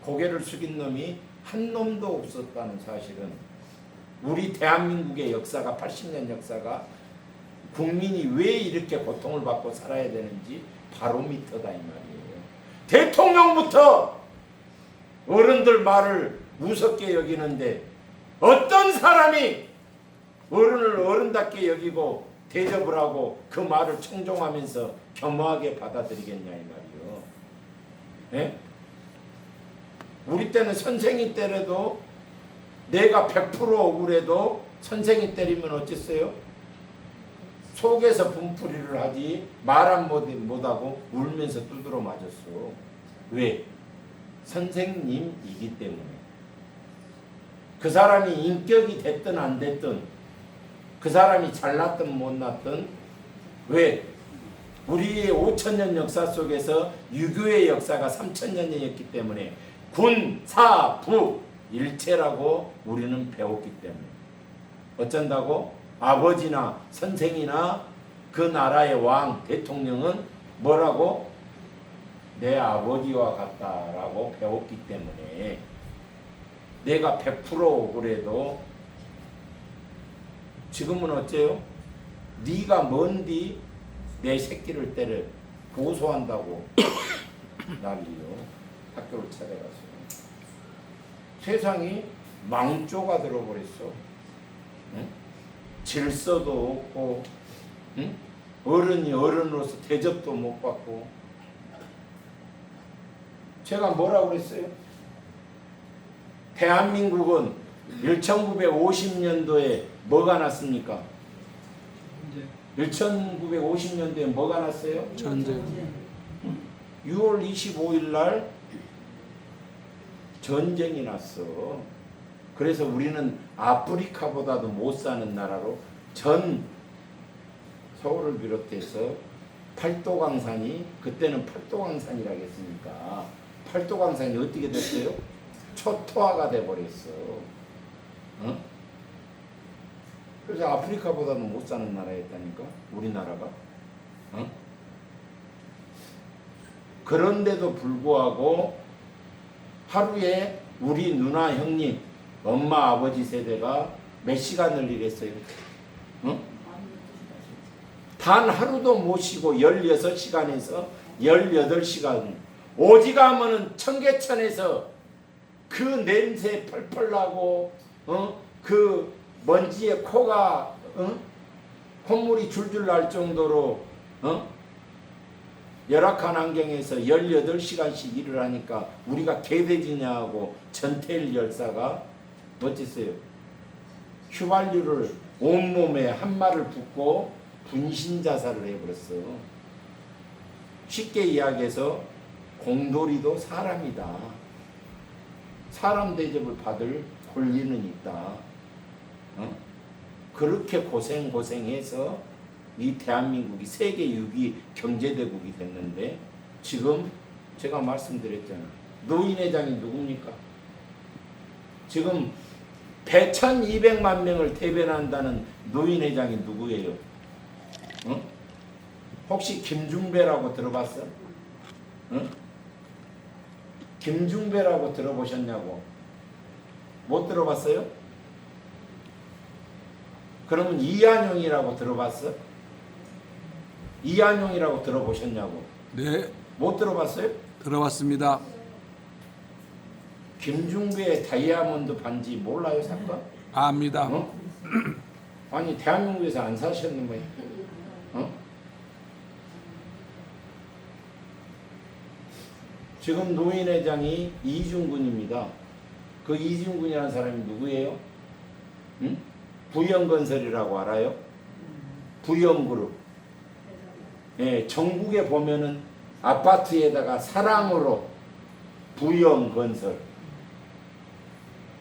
고개를 숙인 놈이 한 놈도 없었다는 사실은 우리 대한민국의 역사가 80년 역사가 국민이 왜 이렇게 고통을 받고 살아야 되는지 바로미터다 이 말이에요. 대통령부터 어른들 말을 무섭게 여기는데 어떤 사람이 어른을 어른답게 여기고 대접을 하고 그 말을 청종하면서 겸허하게 받아들이겠냐 이 말이요. 예? 우리 때는 선생이 때려도 내가 100% 억울해도 선생이 때리면 어쨌어요? 속에서 분풀이를 하지 말 못하고 울면서 두드러 맞았어. 왜? 선생님이기 때문에. 그 사람이 인격이 됐든 안 됐든 그 사람이 잘났든 못났든 왜? 우리의 5천년 역사 속에서 유교의 역사가 3천년이었기 때문에 군, 사, 부 일체라고 우리는 배웠기 때문에 어쩐다고? 아버지나 선생이나 그 나라의 왕, 대통령은 뭐라고? 내 아버지와 같다라고 배웠기 때문에 내가 100% 억울해도 지금은 어째요? 네가 뭔디 내 새끼를 때려 고소한다고 난리요. 학교를 찾아가서 세상이 망조가 들어버렸어. 응? 질서도 없고 응? 어른이 어른으로서 대접도 못 받고 제가 뭐라고 그랬어요? 대한민국은 1950년도에 뭐가 났습니까? 1950년도에 뭐가 났어요? 전쟁. 6월 25일 날 전쟁이 났어. 그래서 우리는 아프리카보다도 못 사는 나라로 전 서울을 비롯해서 팔도강산이 그때는 팔도강산이라고 했으니까 팔도강산이 어떻게 됐어요? 초토화가 돼버렸어. 어? 그래서 아프리카보다는 못 사는 나라였다니까 우리나라가. 어? 그런데도 불구하고 하루에 우리 누나 형님 엄마 아버지 세대가 몇 시간을 일했어요? 어? 단 하루도 못 쉬고 16시간에서 18시간 오지가면은 청계천에서 그 냄새 펄펄 나고 그 먼지에 코가 콧물이 줄줄 날 정도로 열악한 환경에서 18시간씩 일을 하니까 우리가 개돼지냐고 전태일 열사가 어쨌어요? 휘발유를 온몸에 한 마를 붓고 분신자살을 해버렸어. 쉽게 이야기해서 공돌이도 사람이다. 사람 대접을 받을 권리는 있다. 그렇게 고생해서 이 대한민국이 세계 6위 경제대국이 됐는데 지금 제가 말씀드렸잖아요. 노인회장이 누굽니까? 지금 1,200만 명을 대변한다는 노인회장이 누구예요? 혹시 김중배라고 들어봤어? 김중배라고 들어보셨냐고? 못 들어봤어요? 그러면 이한용이라고 들어봤어? 이한용이라고 들어보셨냐고? 네, 못 들어봤어요? 들어봤습니다. 김중배의 다이아몬드 반지 몰라요, 사건? 압니다. 아니 대한민국에서 안 사셨는 거예요? 지금 노인회장이 이중군입니다. 그 이중군이라는 사람이 누구예요? 부영건설이라고 알아요? 부영그룹. 예, 전국에 보면은 아파트에다가 사랑으로 부영건설.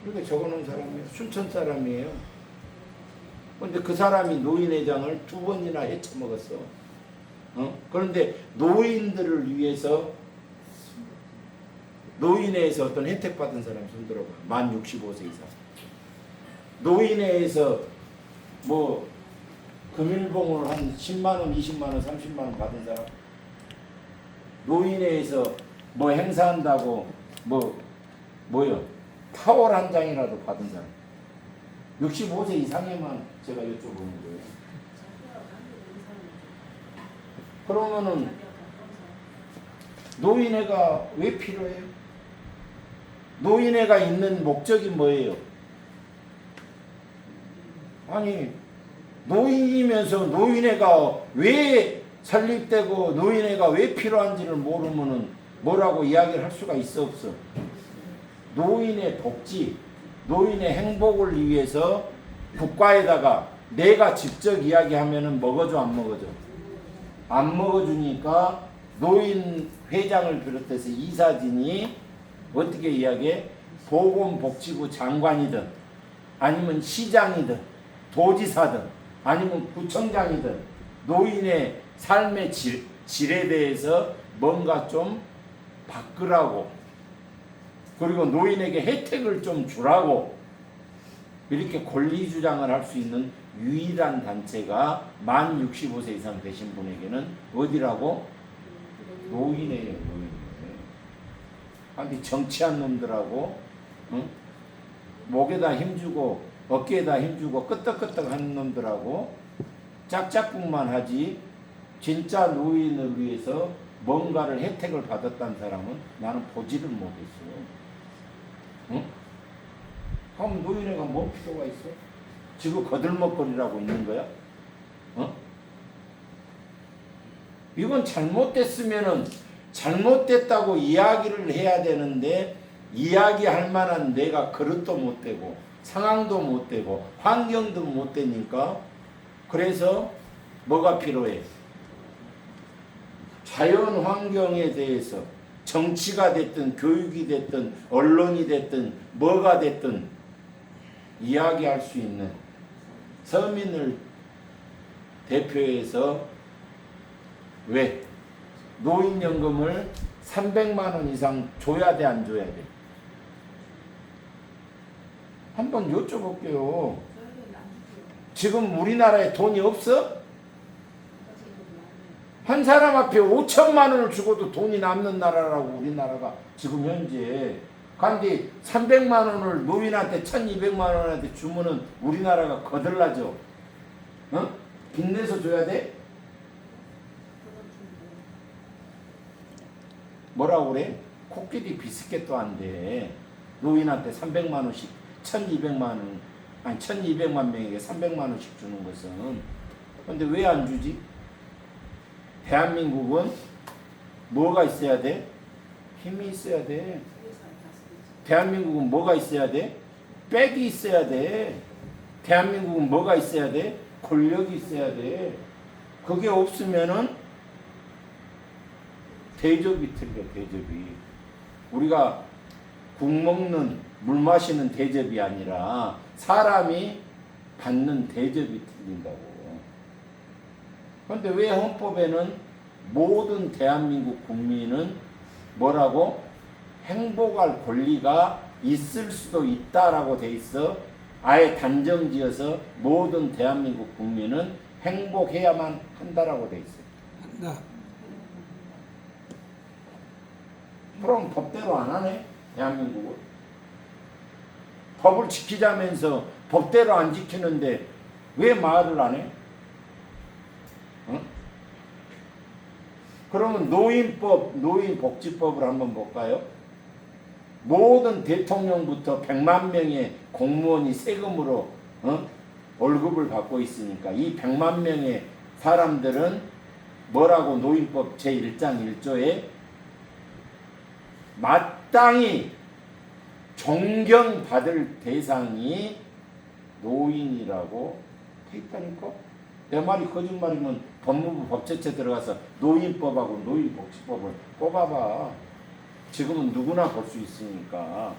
이렇게 적어놓은 사람이에요. 순천 사람이에요. 그런데 그 사람이 노인회장을 2번이나 헤쳐먹었어. 그런데 노인들을 위해서 노인회에서 어떤 혜택 받은 사람 손 들어봐. 만 65세 이상. 노인회에서 뭐 금일봉을 한 10만원, 20만원, 30만원 받은 사람. 노인회에서 뭐 행사한다고 뭐요? 타월 한 장이라도 받은 사람. 65세 이상에만 제가 여쭤보는 거예요. 그러면은 노인회가 왜 필요해요? 노인회가 있는 목적이 뭐예요? 아니 노인이면서 노인회가 왜 설립되고 노인회가 왜 필요한지를 모르면은 뭐라고 이야기를 할 수가 있어 없어? 노인의 복지, 노인의 행복을 위해서 국가에다가 내가 직접 이야기하면은 먹어줘 안 먹어줘? 안 먹어주니까 노인 회장을 비롯해서 이사진이 어떻게 이야기해? 보건복지부 장관이든 아니면 시장이든 도지사든 아니면 구청장이든 노인의 삶의 질에 대해서 뭔가 좀 바꾸라고, 그리고 노인에게 혜택을 좀 주라고 이렇게 권리 주장을 할 수 있는 유일한 단체가 만 65세 이상 되신 분에게는 어디라고? 노인회예요. 노인회. 아니 정치한 놈들하고 목에다 힘주고 어깨에다 힘주고 끄떡끄떡 하는 놈들하고 짝짝꿍만 하지 진짜 노인을 위해서 뭔가를 혜택을 받았다는 사람은 나는 보지를 못했어. 그럼 노인회가 뭐 필요가 있어? 지금 거들먹거리라고 있는 거야? 이건 잘못됐으면은 잘못됐다고 이야기를 해야 되는데 이야기할 만한 내가 그릇도 못 되고 상황도 못 되고 환경도 못 되니까 그래서 뭐가 필요해? 자연 환경에 대해서 정치가 됐든 교육이 됐든 언론이 됐든 뭐가 됐든 이야기할 수 있는 서민을 대표해서 왜 노인연금을 300만 원 이상 줘야 돼 안 줘야 돼? 한번 여쭤볼게요. 지금 우리나라에 돈이 없어? 한 사람 앞에 5천만 원을 주고도 돈이 남는 나라라고 우리나라가 지금 현재. 그런데 300만 원을 노인한테 1,200만 원한테 주면은 우리나라가 거들나죠. 빚내서 줘야 돼? 뭐라고 그래? 코끼리 비스켓도 안 돼. 노인한테 300만 원씩 1200만 원 아니 1200만 명에게 300만 원씩 주는 것은 근데 왜 안 주지? 대한민국은 뭐가 있어야 돼? 힘이 있어야 돼. 대한민국은 뭐가 있어야 돼? 백이 있어야 돼. 대한민국은 뭐가 있어야 돼? 권력이 있어야 돼. 그게 없으면은 대접이 틀려. 대접이 우리가 국 먹는 물 마시는 대접이 아니라 사람이 받는 대접이 틀린다고. 그런데 왜 헌법에는 모든 대한민국 국민은 뭐라고? 행복할 권리가 있을 수도 있다라고 돼 있어. 아예 단정지어서 모든 대한민국 국민은 행복해야만 한다라고 돼 있어. 한다. 그럼 법대로 안 하네, 대한민국은. 법을 지키자면서 법대로 안 지키는데 왜 말을 안 해? 어? 그러면 노인복지법을 한번 볼까요? 모든 대통령부터 100만 명의 공무원이 세금으로 월급을 받고 있으니까 이 100만 명의 사람들은 뭐라고 노인법 제1장 1조에 마땅히 존경받을 대상이 노인이라고 돼 있다니까? 내 말이 거짓말이면 법무부 법제처 들어가서 노인법하고 노인복지법을 뽑아봐. 지금은 누구나 볼 수 있으니까.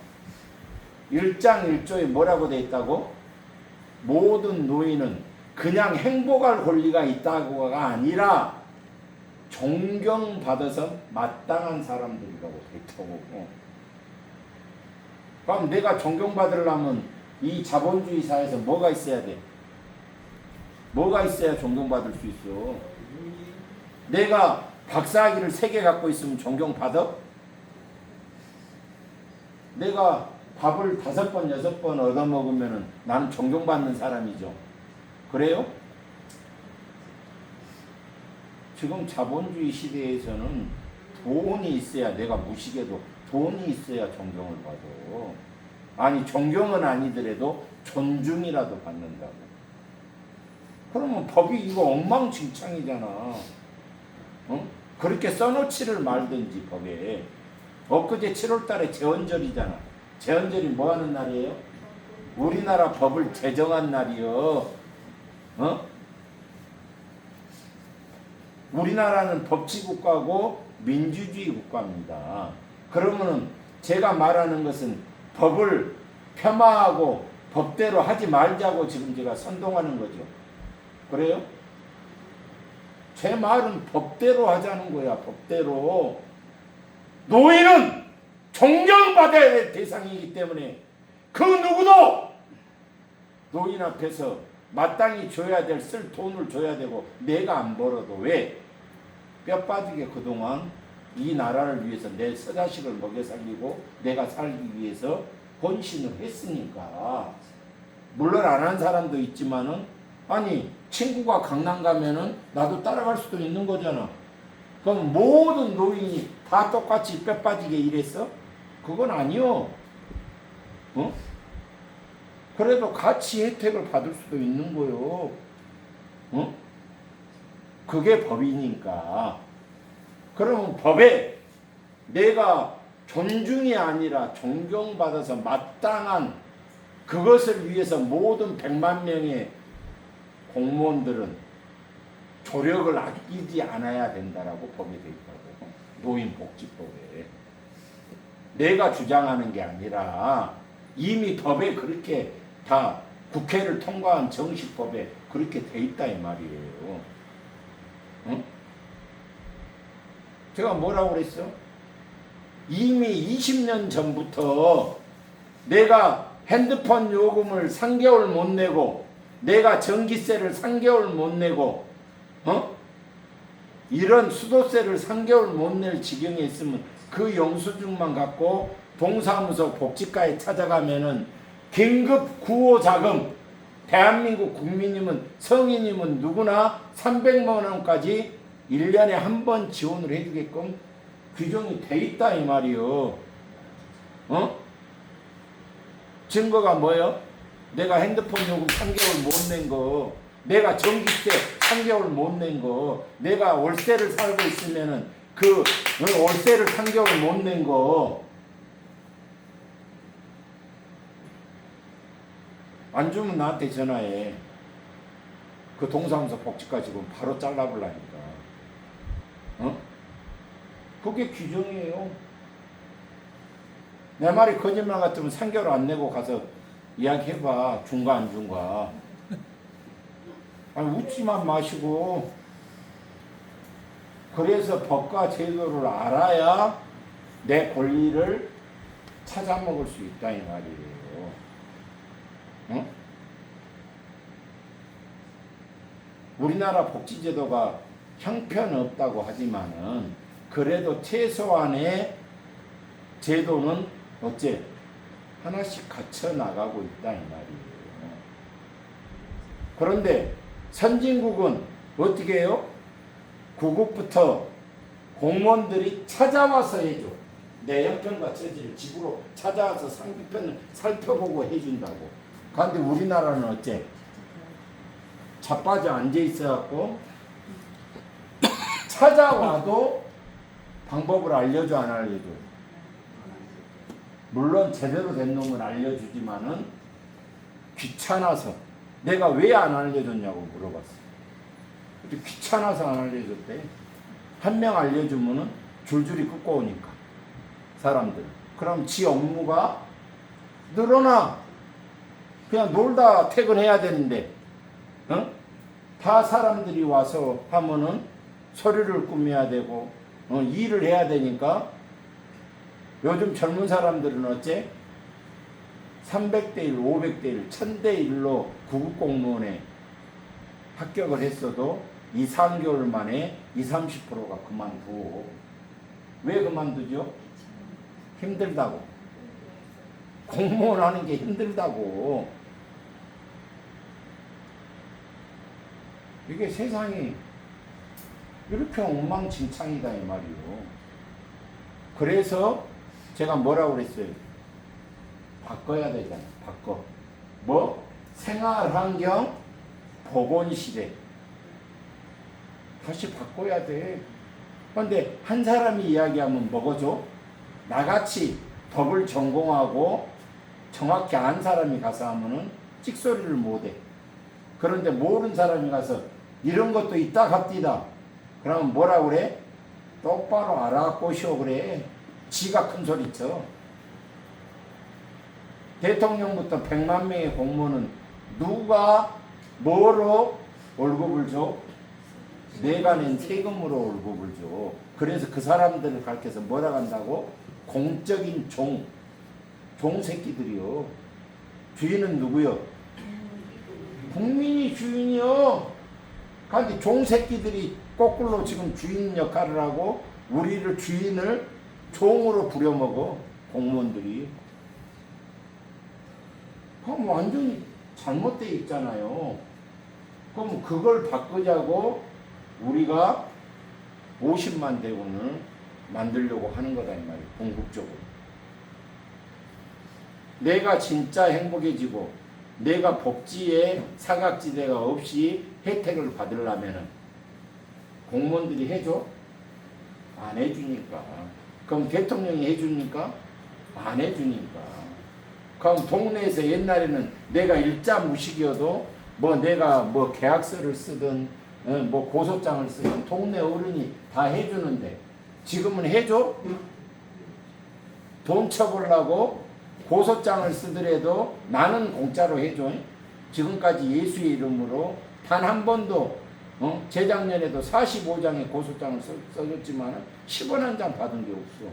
1장 1조에 뭐라고 돼 있다고? 모든 노인은 그냥 행복할 권리가 있다고가 아니라 존경받아서 마땅한 사람들이라고 돼 있다고. 그럼 내가 존경받으려면 이 자본주의 사회에서 뭐가 있어야 돼? 뭐가 있어야 존경받을 수 있어? 내가 박사학위를 3개 갖고 있으면 존경받아? 내가 밥을 5번, 6번 얻어먹으면 나는 존경받는 사람이죠. 그래요? 지금 자본주의 시대에서는 돈이 있어야 내가 무식해도 돈이 있어야 존경을 받아. 아니 존경은 아니더라도 존중이라도 받는다고. 그러면 법이 이거 엉망진창이잖아. 어? 그렇게 써놓지를 말든지 법에. 엊그제 7월달에 제헌절이잖아. 제헌절이 뭐 하는 날이에요? 우리나라 법을 제정한 날이요. 어? 우리나라는 법치국가고 민주주의 국가입니다. 그러면은 제가 말하는 것은 법을 폄하하고 법대로 하지 말자고 지금 제가 선동하는 거죠. 그래요? 제 말은 법대로 하자는 거야. 법대로. 노인은 존경받아야 될 대상이기 때문에 그 누구도 노인 앞에서 마땅히 줘야 될 쓸 돈을 줘야 되고 내가 안 벌어도 왜? 뼈 빠지게 그동안 이 나라를 위해서 내 서자식을 먹여 살리고 내가 살기 위해서 헌신을 했으니까. 물론 안 한 사람도 있지만은 아니 친구가 강남 가면은 나도 따라갈 수도 있는 거잖아. 그럼 모든 노인이 다 똑같이 뼈 빠지게 일했어? 그건 아니요. 어? 그래도 같이 혜택을 받을 수도 있는 거요. 어? 그게 법이니까. 그러면 법에 내가 존중이 아니라 존경받아서 마땅한 그것을 위해서 모든 100만 명의 공무원들은 조력을 아끼지 않아야 된다라고 법에 되어 있다고. 노인복지법에. 내가 주장하는 게 아니라 이미 법에 그렇게 다 국회를 통과한 정식법에 그렇게 돼 있다 이 말이에요. 응? 제가 뭐라고 그랬어? 이미 20년 전부터 내가 핸드폰 요금을 3개월 못 내고 내가 전기세를 3개월 못 내고 이런 수도세를 3개월 못 낼 지경에 있으면 그 영수증만 갖고 동사무소 복지과에 찾아가면은 긴급 구호자금 대한민국 국민이면 성인이면 누구나 300만 원까지 1년에 한 번 지원을 해주게끔 규정이 돼 있다 이 말이요. 어? 증거가 뭐예요? 내가 핸드폰 요금 3개월 못 낸 거, 내가 전기세 3개월 못 낸 거, 내가 월세를 살고 있으면은 그 월세를 3개월 못 낸 거, 안 주면 나한테 전화해. 그 동사무소 복지 가지고 바로 잘라버라니까. 어? 그게 규정이에요. 내 말이 거짓말 같으면 3개월 안 내고 가서 이야기해봐. 준가 안 준가. 아니, 웃지만 마시고. 그래서 법과 제도를 알아야 내 권리를 찾아먹을 수 있다 이 말이에요. 응? 우리나라 복지제도가 형편없다고 하지만은 그래도 최소한의 제도는 어째 하나씩 갖춰 나가고 있다 이 말이에요. 그런데 선진국은 어떻게 해요? 구국부터 공무원들이 찾아와서 해줘. 내 형편과 처지를 집으로 찾아와서 상비편을 살펴보고 해준다고. 그런데 우리나라는 어째? 자빠져 앉아 있어갖고 찾아와도 방법을 알려줘 안 알려줘? 물론 제대로 된 놈은 알려주지만은 귀찮아서. 내가 왜 안 알려줬냐고 물어봤어. 근데 귀찮아서 안 알려줬대. 한 명 알려주면은 줄줄이 끊고 오니까 사람들. 그럼 지 업무가 늘어나. 그냥 놀다 퇴근해야 되는데, 어? 다 사람들이 와서 하면은 서류를 꾸며야 되고, 일을 해야 되니까. 요즘 젊은 사람들은 어째? 300대 1, 500대 1, 1000대 1로 구급공무원에 합격을 했어도 2, 3개월 만에 20, 30%가 그만두고. 왜 그만두죠? 힘들다고. 공무원 하는 게 힘들다고. 이게 세상이 이렇게 엉망진창이다 이 말이요. 그래서 제가 뭐라고 그랬어요? 바꿔야 되잖아. 바꿔. 뭐? 생활환경 보건시대. 다시 바꿔야 돼. 그런데 한 사람이 이야기하면 먹어줘? 나같이 법을 전공하고 정확히 안 사람이 가서 하면은 찍소리를 못해. 그런데 모르는 사람이 가서 이런 것도 있다 갑디다. 그러면 뭐라 그래? 똑바로 알아보시오 그래. 지가 큰 소리 쳐. 대통령부터 100만 명의 공무원은 누가 뭐로 월급을 줘? 내가 낸 세금으로 월급을 줘. 그래서 그 사람들을 가르쳐서 뭐라 한다고? 공적인 종 새끼들이요. 주인은 누구요? 국민이 주인이요. 그런데 종 새끼들이 거꾸로 지금 주인 역할을 하고 우리를 주인을 종으로 부려먹어. 공무원들이. 그럼 완전히 잘못되어 있잖아요. 그럼 그걸 바꾸자고 우리가 50만 대군을 만들려고 하는 거다 이 말이에요. 궁극적으로. 내가 진짜 행복해지고 내가 복지에 사각지대가 없이 혜택을 받으려면 공무원들이 해줘? 안 해주니까. 그럼 대통령이 해주니까? 안 해주니까. 그럼 동네에서 옛날에는 내가 일자 무식이어도 뭐 내가 뭐 계약서를 쓰든 뭐 고소장을 쓰든 동네 어른이 다 해주는데 지금은 해줘? 돈 쳐보려고 고소장을 쓰더라도 나는 공짜로 해줘. 지금까지 예수의 이름으로 단 한 번도 재작년에도 45장의 고소장을 써줬지만 10원 한 장 받은 게 없어.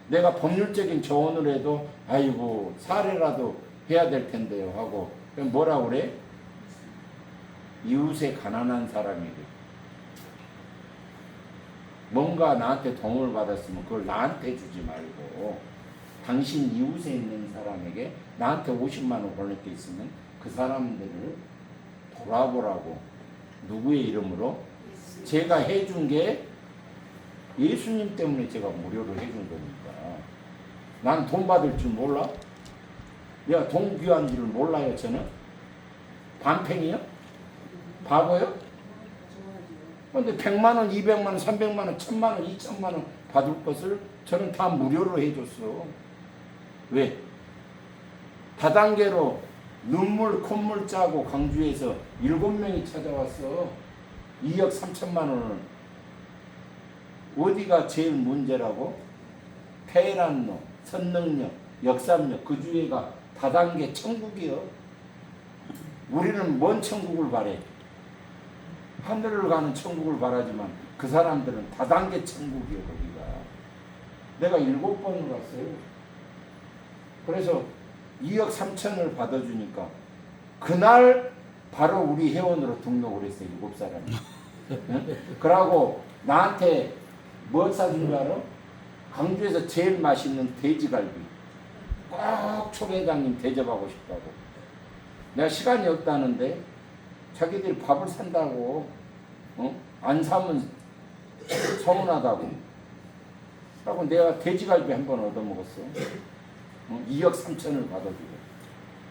내가 법률적인 조언을 해도 아이고 사례라도 해야 될 텐데요 하고 뭐라 그래? 이웃에 가난한 사람이래. 뭔가 나한테 도움을 받았으면 그걸 나한테 주지 말고 당신 이웃에 있는 사람에게 나한테 50만 원 보낼 게 있으면 그 사람들을 돌아보라고. 누구의 이름으로? 제가 해준 게 예수님 때문에 제가 무료로 해준 거니까. 난 돈 받을 줄 몰라? 내가 돈 귀한 줄 몰라요, 저는? 반팽이요? 바보요? 근데 100만 원, 200만 원, 300만 원, 1000만 원, 2000만 원 받을 것을 저는 다 무료로 해줬어. 왜? 다단계로 눈물 콧물 짜고 광주에서 7명이 찾아왔어. 2억 3천만 원을. 어디가 제일 문제라고? 테헤란로, 선릉역, 역삼역 그 주위가 다단계 천국이요. 우리는 뭔 천국을 바래? 하늘을 가는 천국을 바라지만 그 사람들은 다단계 천국이요. 거기가. 내가 7번을 갔어요. 그래서 2억 3천을 받아주니까 그날 바로 우리 회원으로 등록을 했어요. 7사람이. 응? 그러고 나한테 뭐 사준 줄 알아? 광주에서 제일 맛있는 돼지갈비. 꼭 초회장님 대접하고 싶다고. 내가 시간이 없다는데 자기들이 밥을 산다고. 안 사면 서운하다고. 그러고 내가 돼지갈비 한 번 얻어먹었어. 2억 3천을 받아주고.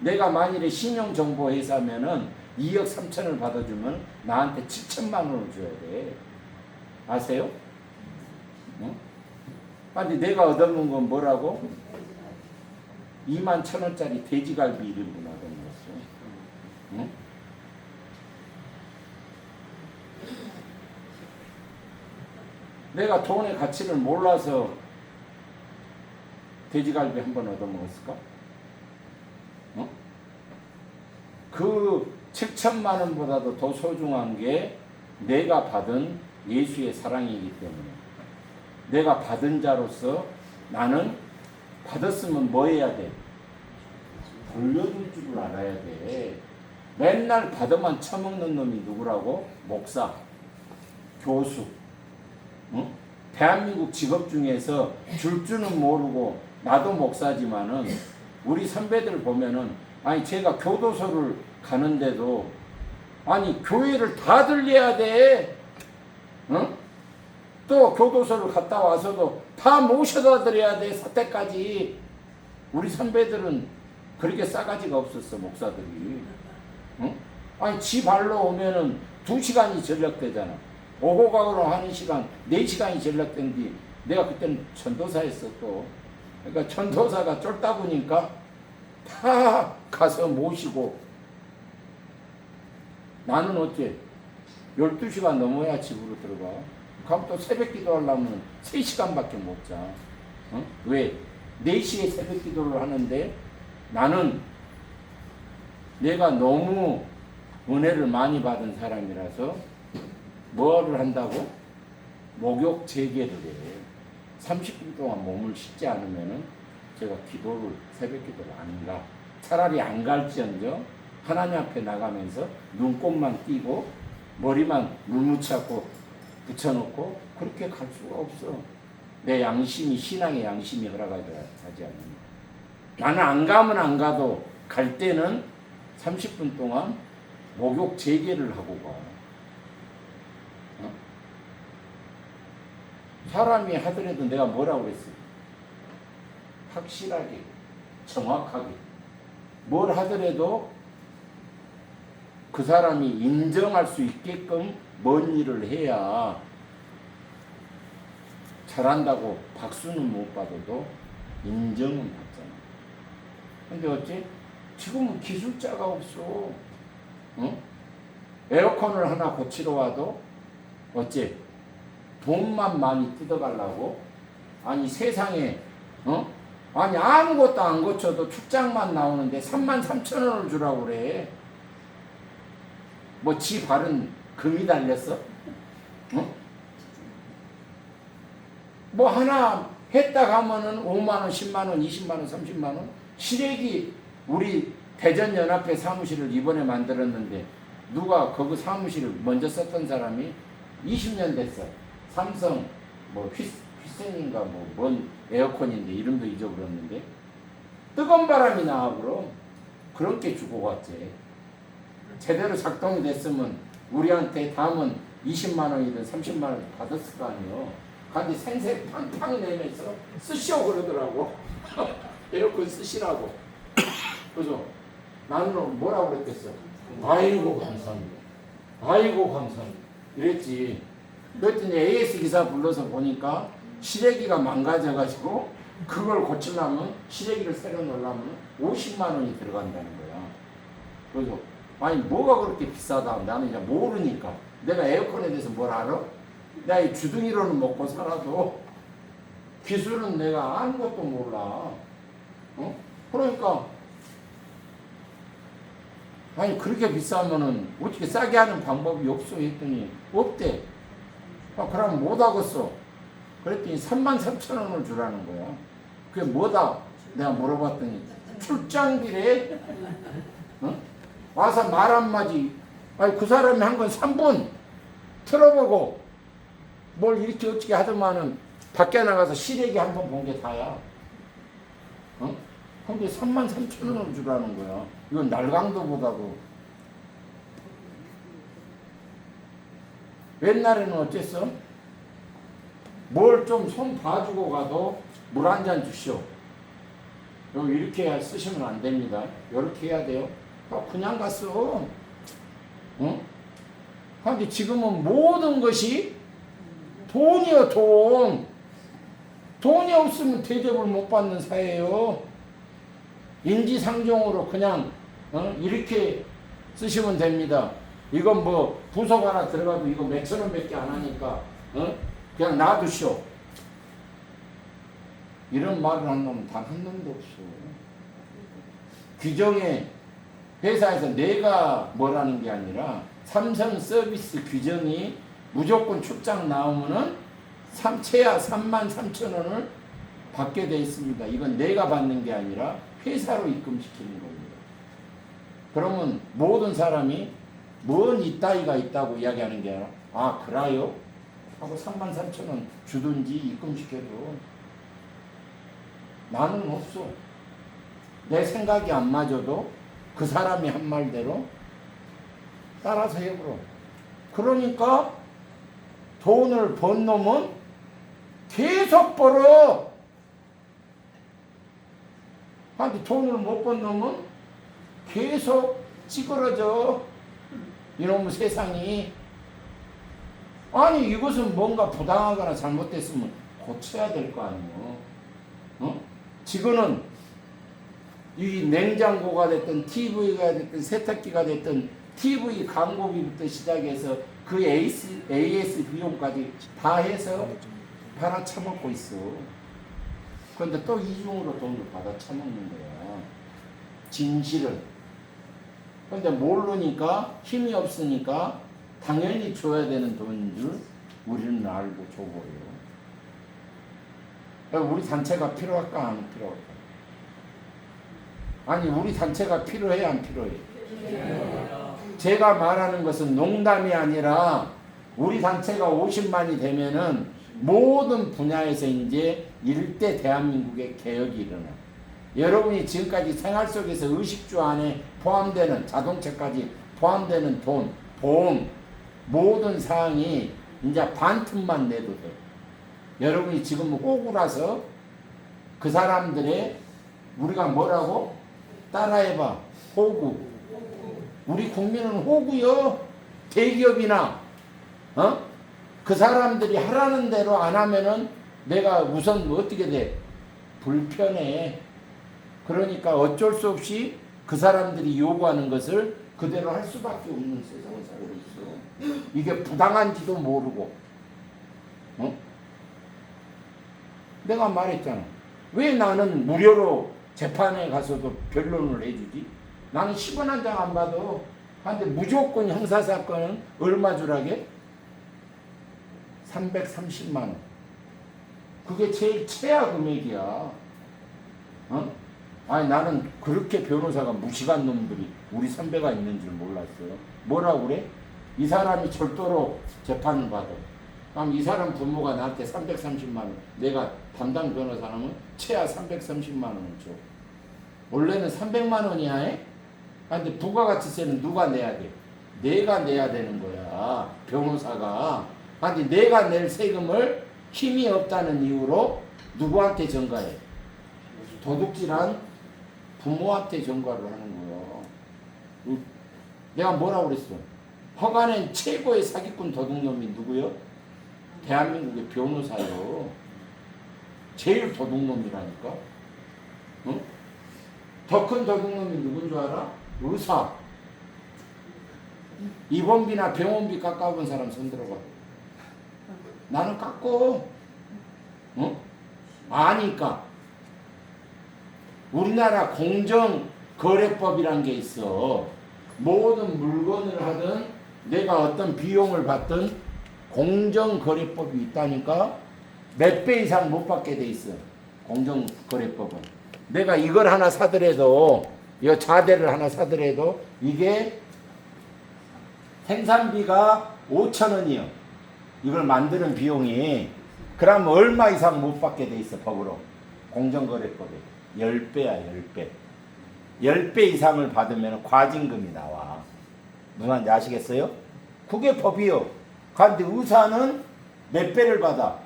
내가 만일에 신용정보회사면은 2억 3천을 받아주면 나한테 7천만 원을 줘야 돼. 아세요? 근데 내가 얻어먹은 건 뭐라고? 2만 1,000원짜리 돼지갈비 1인분 얻어먹었어. 응? 내가 돈의 가치를 몰라서 돼지갈비 한 번 얻어먹었을까? 그 7천만 원보다도 더 소중한 게 내가 받은 예수의 사랑이기 때문에 내가 받은 자로서 나는 받았으면 뭐 해야 돼? 돌려줄 줄 알아야 돼. 맨날 받아만 처먹는 놈이 누구라고? 목사, 교수. 대한민국 직업 중에서 줄 줄은 모르고 나도 목사지만은 우리 선배들 보면은 아니 제가 교도소를 가는데도 아니 교회를 다 들려야 돼. 또 교도소를 갔다 와서도 다 모셔다 드려야 돼. 사태까지. 우리 선배들은 그렇게 싸가지가 없었어. 목사들이. 아니 지 발로 오면은 2시간이 전락되잖아. 오고 가고로 하는 시간 4시간이 전락된 뒤 내가 그때는 전도사였어 또. 그러니까 전도사가 쫄다 보니까 다 가서 모시고 나는 어째 12시간 넘어야 집으로 들어가. 그럼 또 새벽 기도 하려면 3시간밖에 못 자. 왜? 4시에 새벽 기도를 하는데 나는 내가 너무 은혜를 많이 받은 사람이라서 뭐를 한다고? 목욕 재개를 해. 30분 동안 몸을 씻지 않으면은 제가 기도를, 새벽 기도를 안 가. 차라리 안 갈지언정 하나님 앞에 나가면서 눈곱만 띄고 머리만 물 묻혀갖고 붙여놓고 그렇게 갈 수가 없어. 내 양심이, 신앙의 양심이 허락하지 않으면. 나는 안 가면 안 가도 갈 때는 30분 동안 목욕 재개를 하고 가. 사람이 하더라도 내가 뭐라고 그랬어? 확실하게, 정확하게. 뭘 하더라도 그 사람이 인정할 수 있게끔 뭔 일을 해야 잘한다고 박수는 못 받아도 인정은 받잖아. 근데 어째? 지금은 기술자가 없어. 에어컨을 하나 고치러 와도 어째? 돈만 많이 뜯어가려고? 아니 세상에 아니 아무것도 안 고쳐도 축장만 나오는데 33,000원을 주라고 그래. 뭐 지 발은 금이 달렸어? 뭐 하나 했다 가면은 5만원, 10만원, 20만원, 30만원. 시래기 우리 대전연합회 사무실을 이번에 만들었는데 누가 거기 사무실을 먼저 썼던 사람이 20년 됐어. 삼성 뭐 휘센인가 뭐 뭔 에어컨인데 이름도 잊어버렸는데 뜨거운 바람이 나와. 그런 게 주고 갔지. 제대로 작동이 됐으면 우리한테 다음은 20만 원이든 30만 원 받았을 거 아니에요. 근데 생색 팡팡 내면서 쓰시오 그러더라고. 에어컨 쓰시라고. 그래서 나는 뭐라고 그랬겠어? 아이고 감사합니다. 아이고 감사합니다. 이랬지. 그랬더니 AS 기사 불러서 보니까 실외기가 망가져가지고 그걸 고치려면 실외기를 새로 넣으려면 50만 원이 들어간다는 거야. 그래서 아니 뭐가 그렇게 비싸다. 나는 이제 모르니까. 내가 에어컨에 대해서 뭘 알아? 내가 이 주둥이로는 먹고 살아도 기술은 내가 아무것도 몰라. 어? 그러니까 아니 그렇게 비싸면은 어떻게 싸게 하는 방법이 없어 했더니 없대. 아, 그럼 못 하겠어. 그랬더니 33,000원을 주라는 거야. 그게 뭐다? 내가 물어봤더니 출장비래. 어? 와서 말 한마디. 아니 그 사람이 한 건 3분 틀어보고 뭘 이렇게 어떻게 하더만은 밖에 나가서 실외기 한 번 본 게 다야. 어? 근데 33,000원을 주라는 거야. 이건 날강도보다도. 옛날에는 어땠어? 뭘 좀 손 봐주고 가도 물 한 잔 주시오. 여기 이렇게 쓰시면 안 됩니다. 이렇게 해야 돼요. 그냥 갔어. 어? 근데 지금은 모든 것이 돈이요, 돈. 돈이 없으면 대접을 못 받는 사회예요. 인지상정으로 그냥 이렇게 쓰시면 됩니다. 이건 뭐 부속 하나 들어가도 이거 몇천 원밖에 안 하니까 그냥 놔두시오. 이런 말을 한 놈은 단 한 놈도 없어. 규정에 회사에서 내가 뭐라는 게 아니라 삼성 서비스 규정이 무조건 출장 나오면은 최하 33,000원을 받게 돼 있습니다. 이건 내가 받는 게 아니라 회사로 입금시키는 겁니다. 그러면 모든 사람이 뭔 이따위가 있다고 이야기하는 게 아니라 아 그래요? 하고 33,000원 주든지 입금시켜도 나는 없어. 내 생각이 안 맞아도 그 사람이 한 말대로 따라서 해보러. 그러니까 돈을 번 놈은 계속 벌어. 근데 돈을 못 번 놈은 계속 찌그러져. 이놈의 세상이. 아니 이것은 뭔가 부당하거나 잘못됐으면 고쳐야 될 거 아니에요. 어? 지금은 이 냉장고가 됐든 TV가 됐든 세탁기가 됐든 TV 광고비부터 시작해서 그 AS 비용까지 다 해서 받아 처먹고 있어. 그런데 또 이중으로 돈을 받아 처먹는 거야. 진실은. 그런데 모르니까 힘이 없으니까 당연히 줘야 되는 돈인 줄 우리는 알고 줘버려요. 우리 단체가 필요할까 안 필요할까? 아니 우리 단체가 필요해 안 필요해? 제가 말하는 것은 농담이 아니라 우리 단체가 50만이 되면은 모든 분야에서 이제 일대 대한민국의 개혁이 일어나. 여러분이 지금까지 생활 속에서 의식주 안에 포함되는 자동차까지 포함되는 돈, 보험 모든 사항이 이제 반틈만 내도 돼. 여러분이 지금 호구라서 그 사람들의 우리가 뭐라고? 따라해봐. 호구. 우리 국민은 호구요. 대기업이나 그 사람들이 하라는 대로 안 하면은 내가 우선 어떻게 돼? 불편해. 그러니까 어쩔 수 없이 그 사람들이 요구하는 것을 그대로 할 수밖에 없는 세상을 살고 있어. 이게 부당한지도 모르고. 내가 말했잖아. 왜 나는 무료로 재판에 가서도 변론을 해주지? 나는 10원 한 장 안 받아. 근데 무조건 형사사건은 얼마 주라게? 330만 원. 그게 제일 최하 금액이야. 아니 나는 그렇게 변호사가 무식한 놈들이 우리 선배가 있는 줄 몰랐어요. 뭐라고 그래? 이 사람이 절도로 재판을 받아. 그럼 이 사람 부모가 나한테 330만 원, 내가 담당 변호사라면 최하 330만 원을 줘. 원래는 300만 원이야. 근데 부가가치세는 누가 내야 돼? 내가 내야 되는 거야. 변호사가. 근데 내가 낼 세금을 힘이 없다는 이유로 누구한테 전가해? 도둑질한 부모한테 전가를 하는 거야. 내가 뭐라고 그랬어? 허간엔 최고의 사기꾼 도둑놈이 누구요? 대한민국의 변호사요. 제일 도둑놈이라니까. 응? 더 큰 도둑놈이 누군 줄 알아? 의사. 입원비나 병원비 깎아본 사람 손 들어봐. 나는 깎고. 응? 아니까. 우리나라 공정거래법이란 게 있어. 모든 물건을 하든 내가 어떤 비용을 받든 공정거래법이 있다니까. 몇 배 이상 못 받게 돼 있어. 공정거래법은. 내가 이걸 하나 사더라도, 이 자대를 하나 사더라도 이게 생산비가 5,000원이요. 이걸 만드는 비용이. 그럼 얼마 이상 못 받게 돼 있어, 법으로. 공정거래법에. 10배야, 10배. 10배 이상을 받으면 과징금이 나와. 누나인지 아시겠어요? 그게 법이요. 그런데 의사는 몇 배를 받아?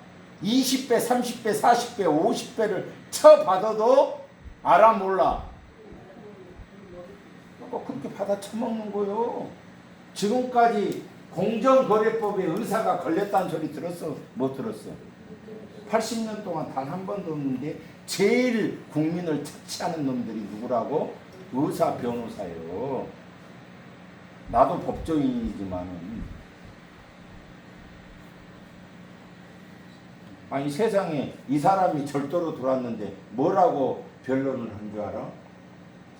20배, 30배, 40배, 50배를 쳐받아도 알아 몰라. 그렇게 받아 처먹는 거요. 지금까지 공정거래법에 의사가 걸렸다는 소리 들었어? 못 들었어? 80년 동안 단 한 번도 없는데 제일 국민을 착취하는 놈들이 누구라고? 의사, 변호사요. 나도 법조인이지만은. 아니 세상에 이 사람이 절도로 들어왔는데 뭐라고 변론을 한 줄 알아?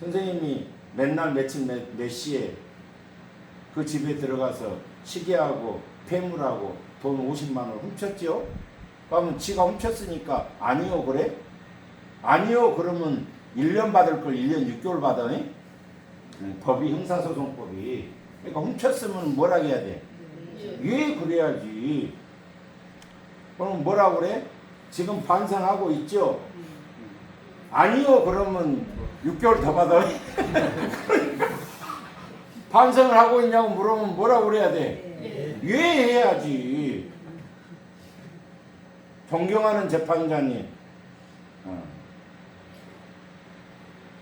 선생님이 맨날 며칠 몇 시에 그 집에 들어가서 시계하고 폐물하고 돈 50만 원 훔쳤죠? 그러면 지가 훔쳤으니까 아니요 그래? 아니요 그러면 1년 받을 걸 1년 6개월 받아. 법이 형사소송법이. 그러니까 훔쳤으면 뭐라 해야 돼? 왜 그래야지. 그럼 뭐라 그래? 지금 반성하고 있죠? 아니요 그러면 6개월 더 받아. 반성을 하고 있냐고 물으면 뭐라 그래야 돼? 왜 해야지. 존경하는 재판장님,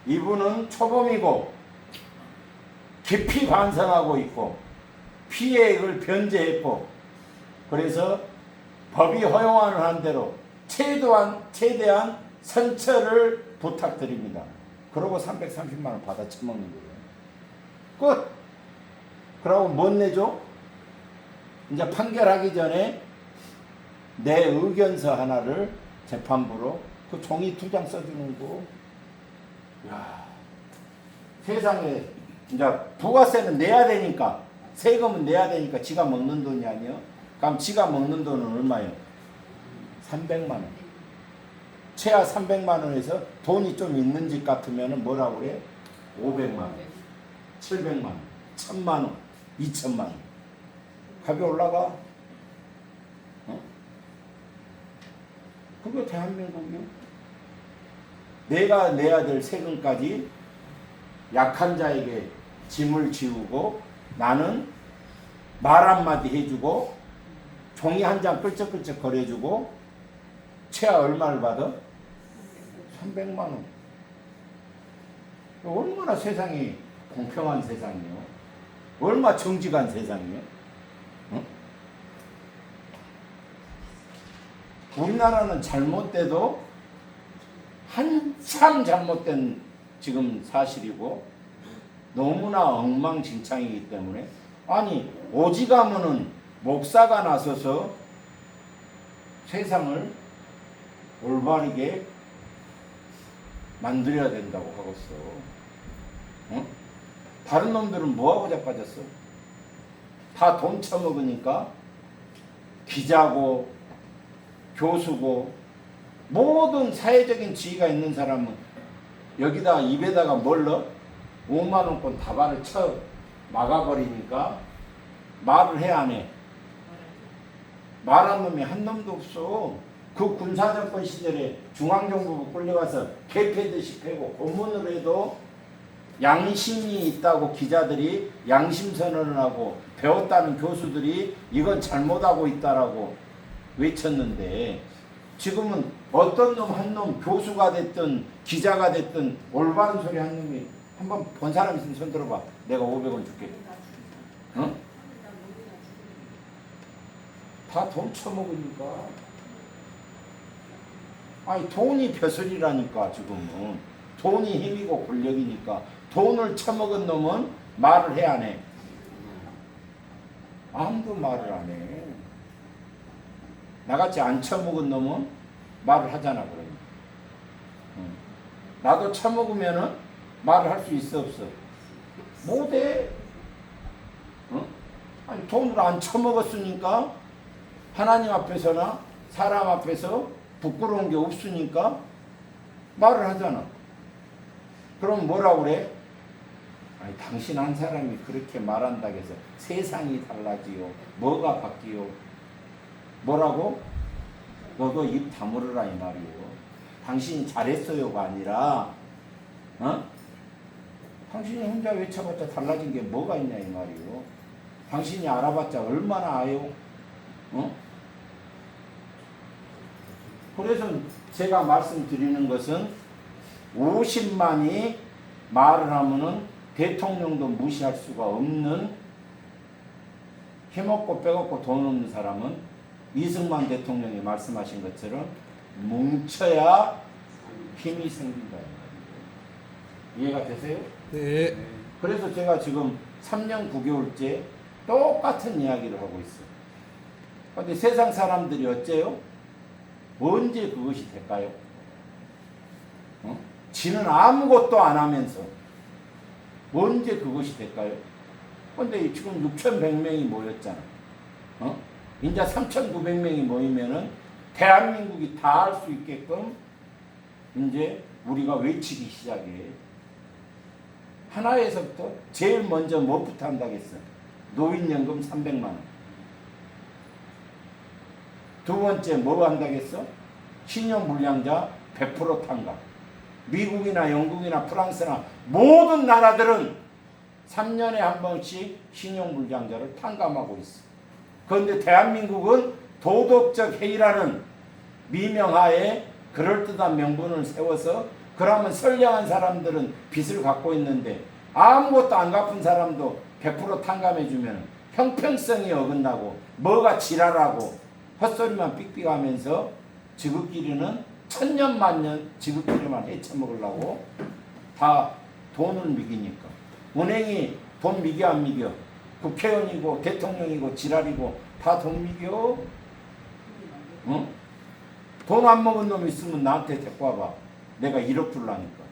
이분은 초범이고 깊이 반성하고 있고 피해액을 변제했고 그래서 법이 허용하는 한 대로 최대한 선처를 부탁드립니다. 그러고 330만 원 받아 처먹는 거예요. 끝. 그러고 못 내죠? 이제 판결하기 전에 내 의견서 하나를 재판부로 그 종이 2장 써주는 거. 야, 세상에 이제 부가세는 내야 되니까 세금은 내야 되니까 지가 먹는 돈이 아니요. 그럼 지가 먹는 돈은 얼마예요? 300만 원. 최하 300만 원에서 돈이 좀 있는 집 같으면 뭐라고 그래? 500만 원, 700만 원, 1000만 원, 2000만 원. 값이 올라가? 그게 대한민국이요. 내가 내야 될 세금까지 약한 자에게 짐을 지우고 나는 말 한마디 해주고 종이 한 장 끌적끌적 거려주고 최하 얼마를 받아? 300만 원. 얼마나 세상이 공평한 세상이요. 얼마나 정직한 세상이요. 응? 우리나라는 잘못돼도 한참 잘못된 지금 사실이고 너무나 엉망진창이기 때문에 아니 오지가면은 목사가 나서서 세상을 올바르게 만들어야 된다고 하겠어. 응? 다른 놈들은 뭐하고 자빠졌어? 다 돈 처먹으니까 기자고 교수고 모든 사회적인 지위가 있는 사람은 여기다가 입에다가 뭘 넣어? 5만 원권 다발을 쳐 막아버리니까 말을 해 안 해? 말한 놈이 한 놈도 없어. 그 군사정권 시절에 중앙정부가 끌려가서 개패듯이 패고 고문을 해도 양심이 있다고 기자들이 양심선언을 하고 배웠다는 교수들이 이건 잘못하고 있다라고 외쳤는데 지금은 어떤 놈 한 놈 교수가 됐든 기자가 됐든 올바른 소리 한 놈이 한번 본 사람 있으면 손 들어봐. 내가 500원 줄게. 응? 다 돈 처먹으니까. 아니 돈이 벼슬이라니까 지금은. 돈이 힘이고 권력이니까. 돈을 처먹은 놈은 말을 해 안 해? 아무도 말을 안 해. 나같이 안 처먹은 놈은 말을 하잖아. 그러니까. 나도 처먹으면은 말을 할 수 있어 없어? 못해. 아니 돈을 안 처먹었으니까 하나님 앞에서나 사람 앞에서 부끄러운 게 없으니까 말을 하잖아. 그럼 뭐라 그래? 아니 당신 한 사람이 그렇게 말한다고 해서 세상이 달라지요. 뭐가 바뀌요? 뭐라고? 너도 입 다물으라 이 말이요. 당신이 잘했어요가 아니라 당신이 혼자 외쳐봤자 달라진 게 뭐가 있냐 이 말이요. 당신이 알아봤자 얼마나 아요? 그래서 제가 말씀드리는 것은 50만이 말을 하면은 대통령도 무시할 수가 없는 힘없고 빼없고 돈 없는 사람은 이승만 대통령이 말씀하신 것처럼 뭉쳐야 힘이 생긴다. 이해가 되세요? 네. 그래서 제가 지금 3년 9개월째 똑같은 이야기를 하고 있어요. 그런데 세상 사람들이 어째요? 언제 그것이 될까요? 지는 아무것도 안 하면서 언제 그것이 될까요? 그런데 지금 6,100명이 모였잖아. 이제 3,900명이 모이면은 대한민국이 다 할 수 있게끔 이제 우리가 외치기 시작해. 하나에서부터 제일 먼저 뭐부터 한다겠어? 노인연금 300만 원. 두 번째 뭐 한다겠어? 신용불량자 100% 탕감. 미국이나 영국이나 프랑스나 모든 나라들은 3년에 한 번씩 신용불량자를 탕감하고 있어. 그런데 대한민국은 도덕적 해이라는 미명하에 그럴듯한 명분을 세워서 그러면 선량한 사람들은 빚을 갖고 있는데 아무것도 안 갚은 사람도 100% 탕감해주면 형평성이 어긋나고 뭐가 지랄하고 헛소리만 삑삑하면서 지극끼리는 천년만년 지극끼리만 헤쳐먹으려고 다 돈을 미기니까. 은행이 돈 미겨 안 미겨? 국회의원이고 대통령이고 지랄이고 다 돈 미겨? 응? 돈 안 먹은 놈 있으면 나한테 데리고 와봐. 내가 1억 줄라니까.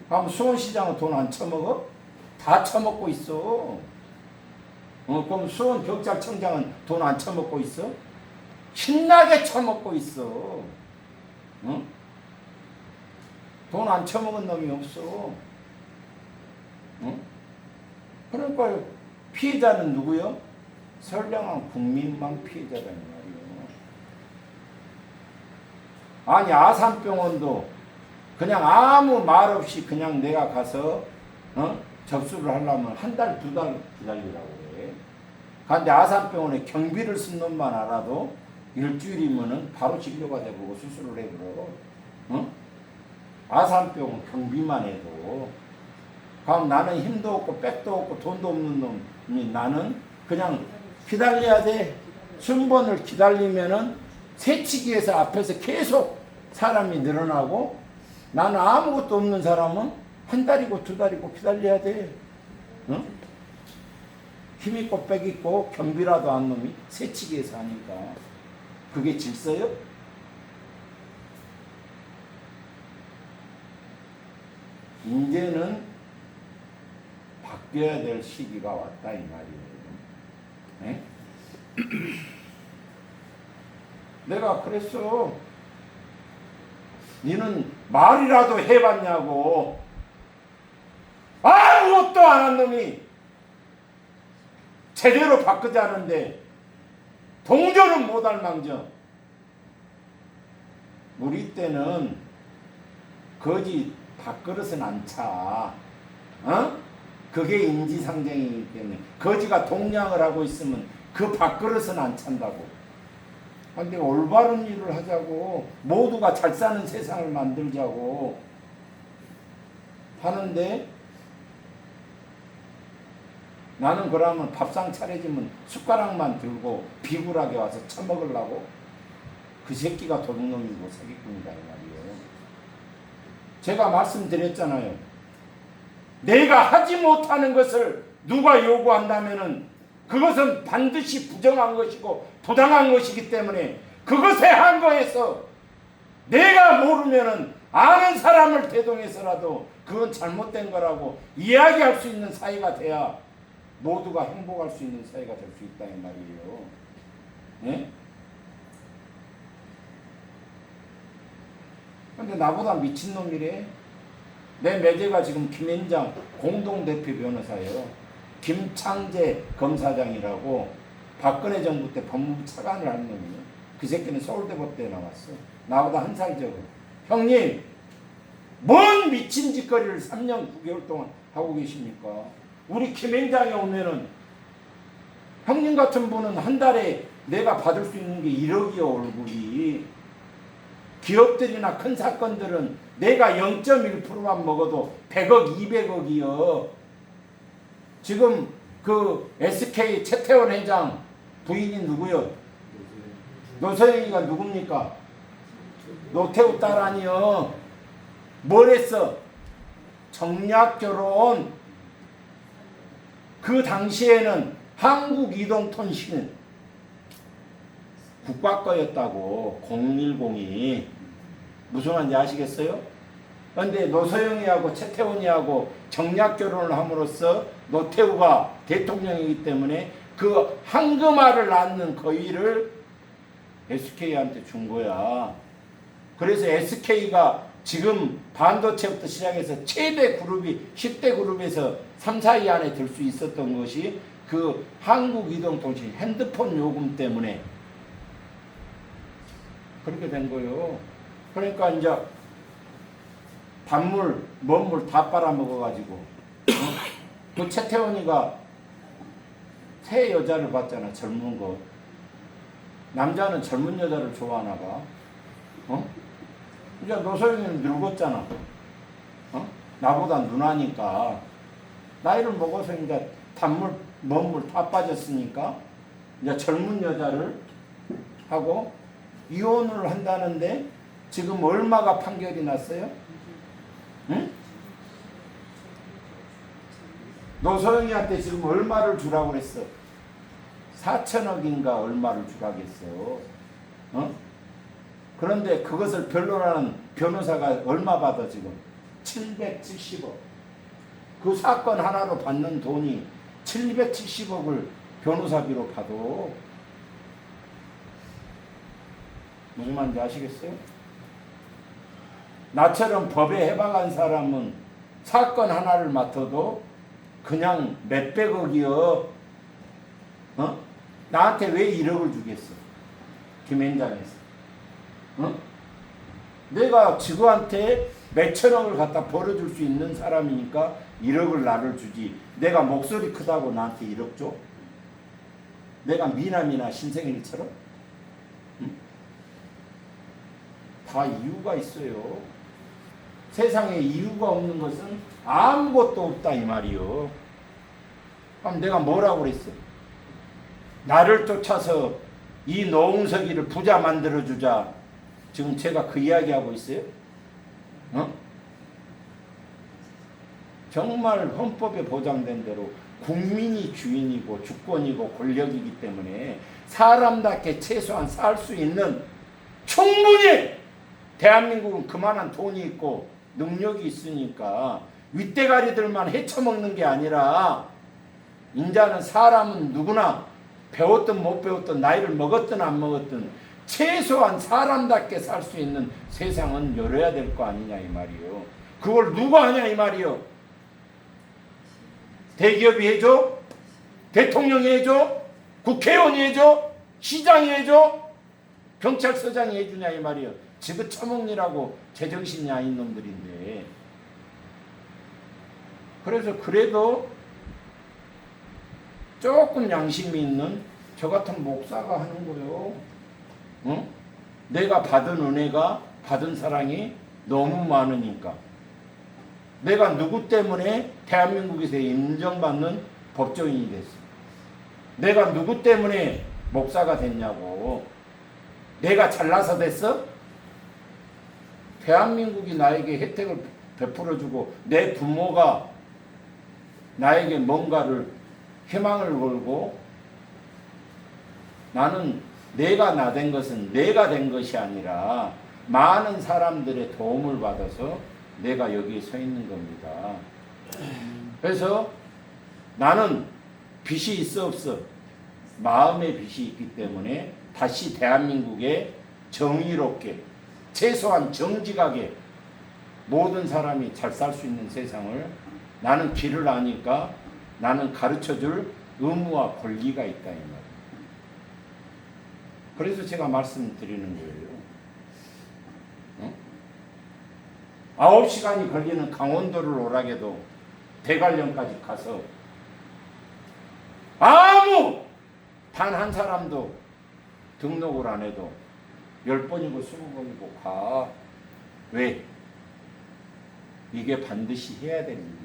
그럼 수원시장은 돈 안 처먹어? 다 처먹고 있어. 그럼 수원경찰청장은 돈 안 처먹고 있어? 신나게 처먹고 있어. 돈 안 처먹은 놈이 없어. 그러니까 피해자는 누구요? 선량한 국민만 피해자라는 말이에요. 아니 아산병원도 그냥 아무 말 없이 그냥 내가 가서 접수를 하려면 한 달, 2달 기다리라고 그래. 그런데 아산병원에 경비를 쓴 놈만 알아도 일주일이면은 바로 진료가 되고 수술을 해버려. 아산병원 경비만 해도. 그럼 나는 힘도 없고 백도 없고 돈도 없는 놈이 나는 그냥 기다려야 돼. 순번을 기다리면은 새치기에서 앞에서 계속 사람이 늘어나고 나는 아무것도 없는 사람은 한 달이고 2달이고 기다려야 돼. 힘 있고 백 있고 경비라도 한 놈이 새치기에서 하니까. 그게 질서요? 이제는 바뀌어야 될 시기가 왔다 이 말이에요. 네? 내가 그랬어. 니는 말이라도 해봤냐고. 아무것도 안 한 놈이 제대로 바꾸자는데 동조는 못할 망정. 우리 때는 거지 밥그릇은 안 차. 그게 인지상정이기 때문에 거지가 동냥을 하고 있으면 그 밥그릇은 안 찬다고. 근데 올바른 일을 하자고, 모두가 잘 사는 세상을 만들자고 하는데, 나는 그러면 밥상 차려지면 숟가락만 들고 비굴하게 와서 처먹으려고? 그 새끼가 도둑놈이고 사기꾼이다 이 말이에요. 제가 말씀드렸잖아요. 내가 하지 못하는 것을 누가 요구한다면은 그것은 반드시 부정한 것이고 부당한 것이기 때문에 그것에 한거에서 내가 모르면은 아는 사람을 대동해서라도 그건 잘못된 거라고 이야기할 수 있는 사이가 돼야 모두가 행복할 수 있는 사이가 될 수 있다 이 말이에요. 예? 근데 나보다 미친놈이래. 내 매제가 지금 김현장 공동대표 변호사예요. 김창재 검사장이라고 박근혜 정부 때 법무부 차관을 한 놈이에요. 그 새끼는 서울대법대에 나왔어. 나보다 한 살 적어. 형님, 뭔 미친 짓거리를 3년 9개월 동안 하고 계십니까? 우리 김현장에 오면은 형님 같은 분은 한 달에 내가 받을 수 있는 게 1억이요 얼굴이. 기업들이나 큰 사건들은 내가 0.1%만 먹어도 100억, 200억이요. 지금 그 SK 최태원 회장 부인이 누구요? 노소영이가 누굽니까? 노태우 딸 아니요. 뭘 했어? 정략결혼. 그 당시에는 한국이동통신은 국가 거였다고. 010이 무슨 말인지 아시겠어요? 그런데 노소영이하고 최태원이하고 정략결혼을 함으로써 노태우가 대통령이기 때문에 그 황금알을 낳는 거위를 SK한테 준 거야. 그래서 SK가 지금 반도체부터 시작해서 최대 그룹이 10대 그룹에서 3, 4위 안에 들 수 있었던 것이 그 한국이동통신 핸드폰 요금 때문에 그렇게 된 거예요. 그러니까 이제 단물, 먼물 다 빨아먹어가지고 그 최태원이가 새 여자를 봤잖아. 젊은 거. 남자는 젊은 여자를 좋아하나 봐. 이제 노소영이는 늙었잖아. 나보다 누나니까. 나이를 먹어서 이제 단물, 먼물 다 빠졌으니까 이제 젊은 여자를 하고 이혼을 한다는데 지금 얼마가 판결이 났어요? 응? 노소영이한테 지금 얼마를 주라고 그랬어? 4천억인가 얼마를 주라고 했어. 그런데 그것을 변론하는 변호사가 얼마 받아 지금? 770억. 그 사건 하나로 받는 돈이 770억을 변호사비로 받아. 무슨 말인지 아시겠어요? 나처럼 법에 해박한 사람은 사건 하나를 맡아도 그냥 몇백억이요. 나한테 왜 1억을 주겠어? 김현장에서. 내가 지구한테 몇천억을 갖다 벌어줄 수 있는 사람이니까 1억을 나를 주지. 내가 목소리 크다고 나한테 1억 줘? 내가 미남이나 신생일처럼? 다 이유가 있어요. 세상에 이유가 없는 것은 아무것도 없다 이 말이요. 그럼 내가 뭐라고 그랬어? 나를 쫓아서 이 노웅석이를 부자 만들어주자. 지금 제가 그 이야기하고 있어요? 정말 헌법에 보장된 대로 국민이 주인이고 주권이고 권력이기 때문에 사람답게 최소한 살 수 있는 충분히 대한민국은 그만한 돈이 있고 능력이 있으니까 윗대가리들만 헤쳐먹는 게 아니라 인자는 사람은 누구나 배웠든 못 배웠든 나이를 먹었든 안 먹었든 최소한 사람답게 살 수 있는 세상은 열어야 될 거 아니냐 이 말이요. 그걸 누가 하냐 이 말이요. 대기업이 해줘? 대통령이 해줘? 국회의원이 해줘? 시장이 해줘? 경찰서장이 해주냐 이 말이요. 지긋 처먹느라고 제정신이 아닌 놈들인데. 그래서 그래도 조금 양심이 있는 저 같은 목사가 하는 거요. 응? 내가 받은 은혜가, 받은 사랑이 너무 많으니까. 내가 누구 때문에 대한민국에서 인정받는 법조인이 됐어? 내가 누구 때문에 목사가 됐냐고. 내가 잘나서 됐어? 대한민국이 나에게 혜택을 베풀어주고 내 부모가 나에게 뭔가를 희망을 걸고, 나는 내가 나 된 것은 내가 된 것이 아니라 많은 사람들의 도움을 받아서 내가 여기에 서 있는 겁니다. 그래서 나는 빚이 있어 없어? 마음의 빚이 있기 때문에 다시 대한민국에 정의롭게, 최소한 정직하게 모든 사람이 잘 살 수 있는 세상을, 나는 길을 아니까 나는 가르쳐줄 의무와 권리가 있다 이 말이에요. 그래서 제가 말씀드리는 거예요. 9시간이 걸리는 강원도를 오라게도 대관령까지 가서 아무 단 한 사람도 등록을 안 해도 10번이고 20번이고 가. 왜? 이게 반드시 해야 될 일이기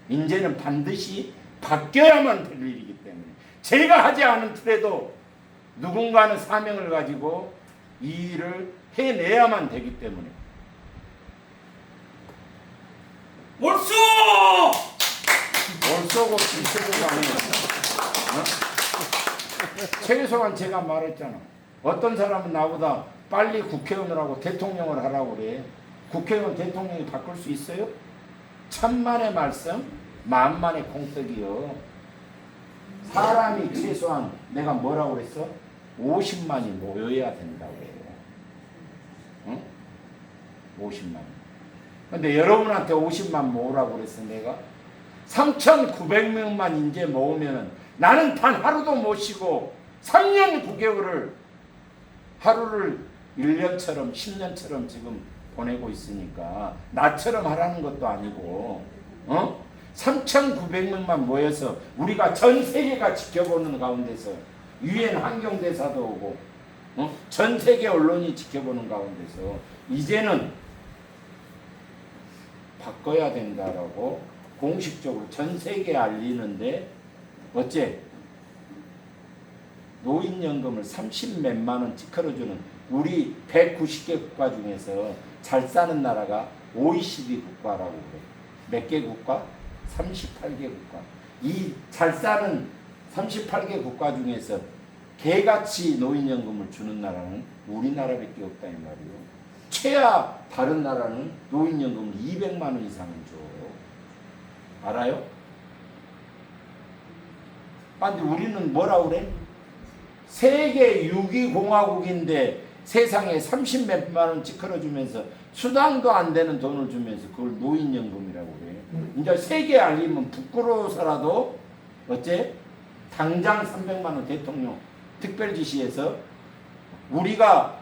때문에. 이제는 반드시 바뀌어야만 될 일이기 때문에. 제가 하지 않은 틀에도 누군가는 사명을 가지고 이 일을 해내야만 되기 때문에. 옳소! 옳소고 비슷하고 아니에요. 최소한 제가 말했잖아. 어떤 사람은 나보다 빨리 국회의원을 하고 대통령을 하라고 그래. 국회의원 대통령이 바꿀 수 있어요? 천만의 말씀, 만만의 공덕이요. 사람이 최소한 내가 뭐라고 그랬어? 50만이 모여야 된다고 해요. 응? 50만. 근데 여러분한테 50만 모으라고 그랬어 내가. 3,900명만 이제 모으면 나는 단 하루도 못 쉬고 3년 9개월을 하루를 1년처럼 10년처럼 지금 보내고 있으니까 나처럼 하라는 것도 아니고 3,900명만 모여서 우리가 전 세계가 지켜보는 가운데서 유엔 환경대사도 오고 전 세계 언론이 지켜보는 가운데서 이제는 바꿔야 된다라고 공식적으로 전 세계에 알리는데 어째 노인연금을 30몇만 원 찌컬어주는 우리 190개 국가 중에서 잘 사는 나라가 OECD 국가라고 그래. 몇 개 국가? 38개 국가. 이 잘 사는 38개 국가 중에서 개같이 노인연금을 주는 나라는 우리나라밖에 없다 이 말이에요. 최하 다른 나라는 노인연금을 200만 원 이상을 줘. 알아요? 근데 우리는 뭐라 그래? 세계 6위 공화국인데 세상에 30몇만 원 찌컬어주면서 수당도 안 되는 돈을 주면서 그걸 노인연금이라고 그래. 이제 세계에 알리면 부끄러워서라도 어째? 당장 300만 원 대통령 특별 지시해서 우리가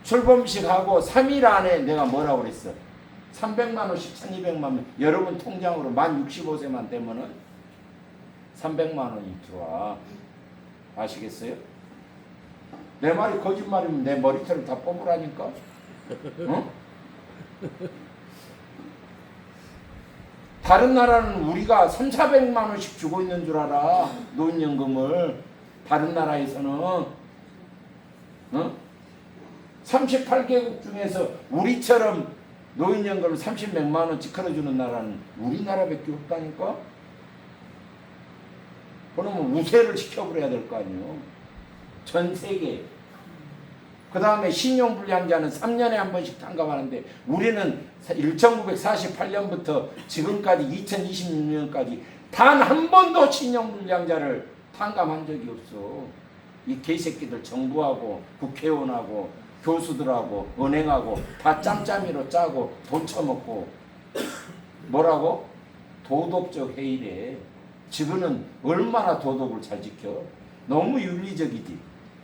출범식하고 3일 안에 내가 뭐라고 그랬어? 300만 원씩 1200만 원 여러분 통장으로 만 65세만 되면은 300만 원이 들어와. 아시겠어요? 내 말이 거짓말이면 내 머리털을 다 뽑으라니까. 응? 다른 나라는 우리가 3,400만 원씩 주고 있는 줄 알아. 노인연금을. 다른 나라에서는 38개국 중에서 우리처럼 노인연금을 30몇만 원 찌컬어주는 나라는 우리나라밖에 없다니까. 그러면 우세를 시켜버려야 될 거 아니에요. 전 세계. 그 다음에 신용불량자는 3년에 한 번씩 탕감하는데 우리는 1948년부터 지금까지 2026년까지 단 한 번도 신용불량자를 탕감한 적이 없어. 이 개새끼들 정부하고 국회의원하고 교수들하고 은행하고 다 짬짬이로 짜고 돈 쳐먹고 뭐라고? 도덕적 해이래. 지금은 얼마나 도덕을 잘 지켜? 너무 윤리적이지.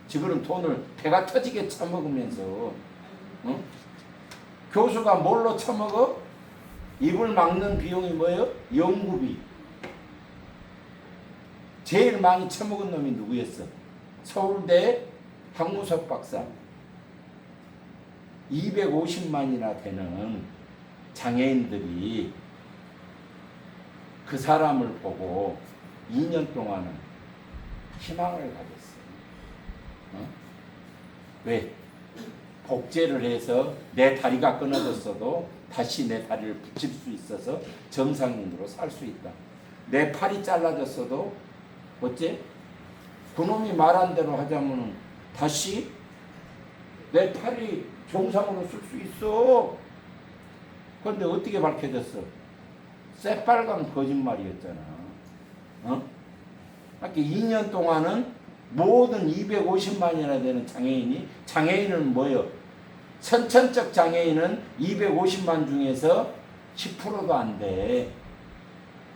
지금은 돈을 배가 터지게 처먹으면서 교수가 뭘로 처먹어? 입을 막는 비용이 뭐예요? 연구비. 제일 많이 처먹은 놈이 누구였어? 서울대 황무석 박사 250만이나 되는 장애인들이 그 사람을 보고 2년 동안은 희망을 가졌어요. 왜? 복제를 해서 내 다리가 끊어졌어도 다시 내 다리를 붙일 수 있어서 정상인으로 살 수 있다. 내 팔이 잘라졌어도 어째? 그놈이 말한 대로 하자면 다시 내 팔이 정상으로 쓸 수 있어. 그런데 어떻게 밝혀졌어? 새빨간 거짓말이었잖아. 그러니까 2년 동안은 모든 250만이나 되는 장애인은 뭐예요? 선천적 장애인은 250만 중에서 10%도 안 돼.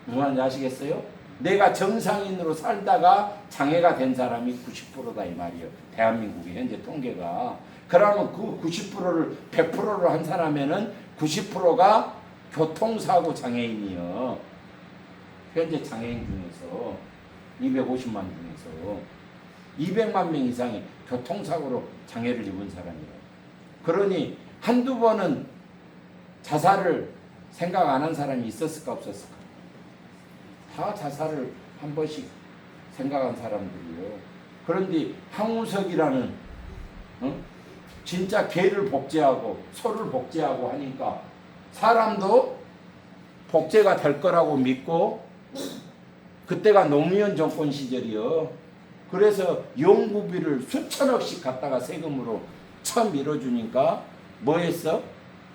무슨 말인지 아시겠어요? 내가 정상인으로 살다가 장애가 된 사람이 90%다 이 말이에요. 대한민국의 현재 통계가. 그러면 그 90%를 100%를 한 사람에는 90%가 교통사고 장애인이요. 현재 장애인 중에서 250만 중에서 200만 명 이상이 교통사고로 장애를 입은 사람이에요. 그러니 한두 번은 자살을 생각 안 한 사람이 있었을까 없었을까? 다 자살을 한 번씩 생각한 사람들이요. 그런데 황우석이라는 진짜 개를 복제하고 소를 복제하고 하니까 사람도 복제가 될 거라고 믿고, 그때가 노무현 정권 시절이요. 그래서 연구비를 수천억씩 갖다가 세금으로 처음 밀어주니까 뭐 했어?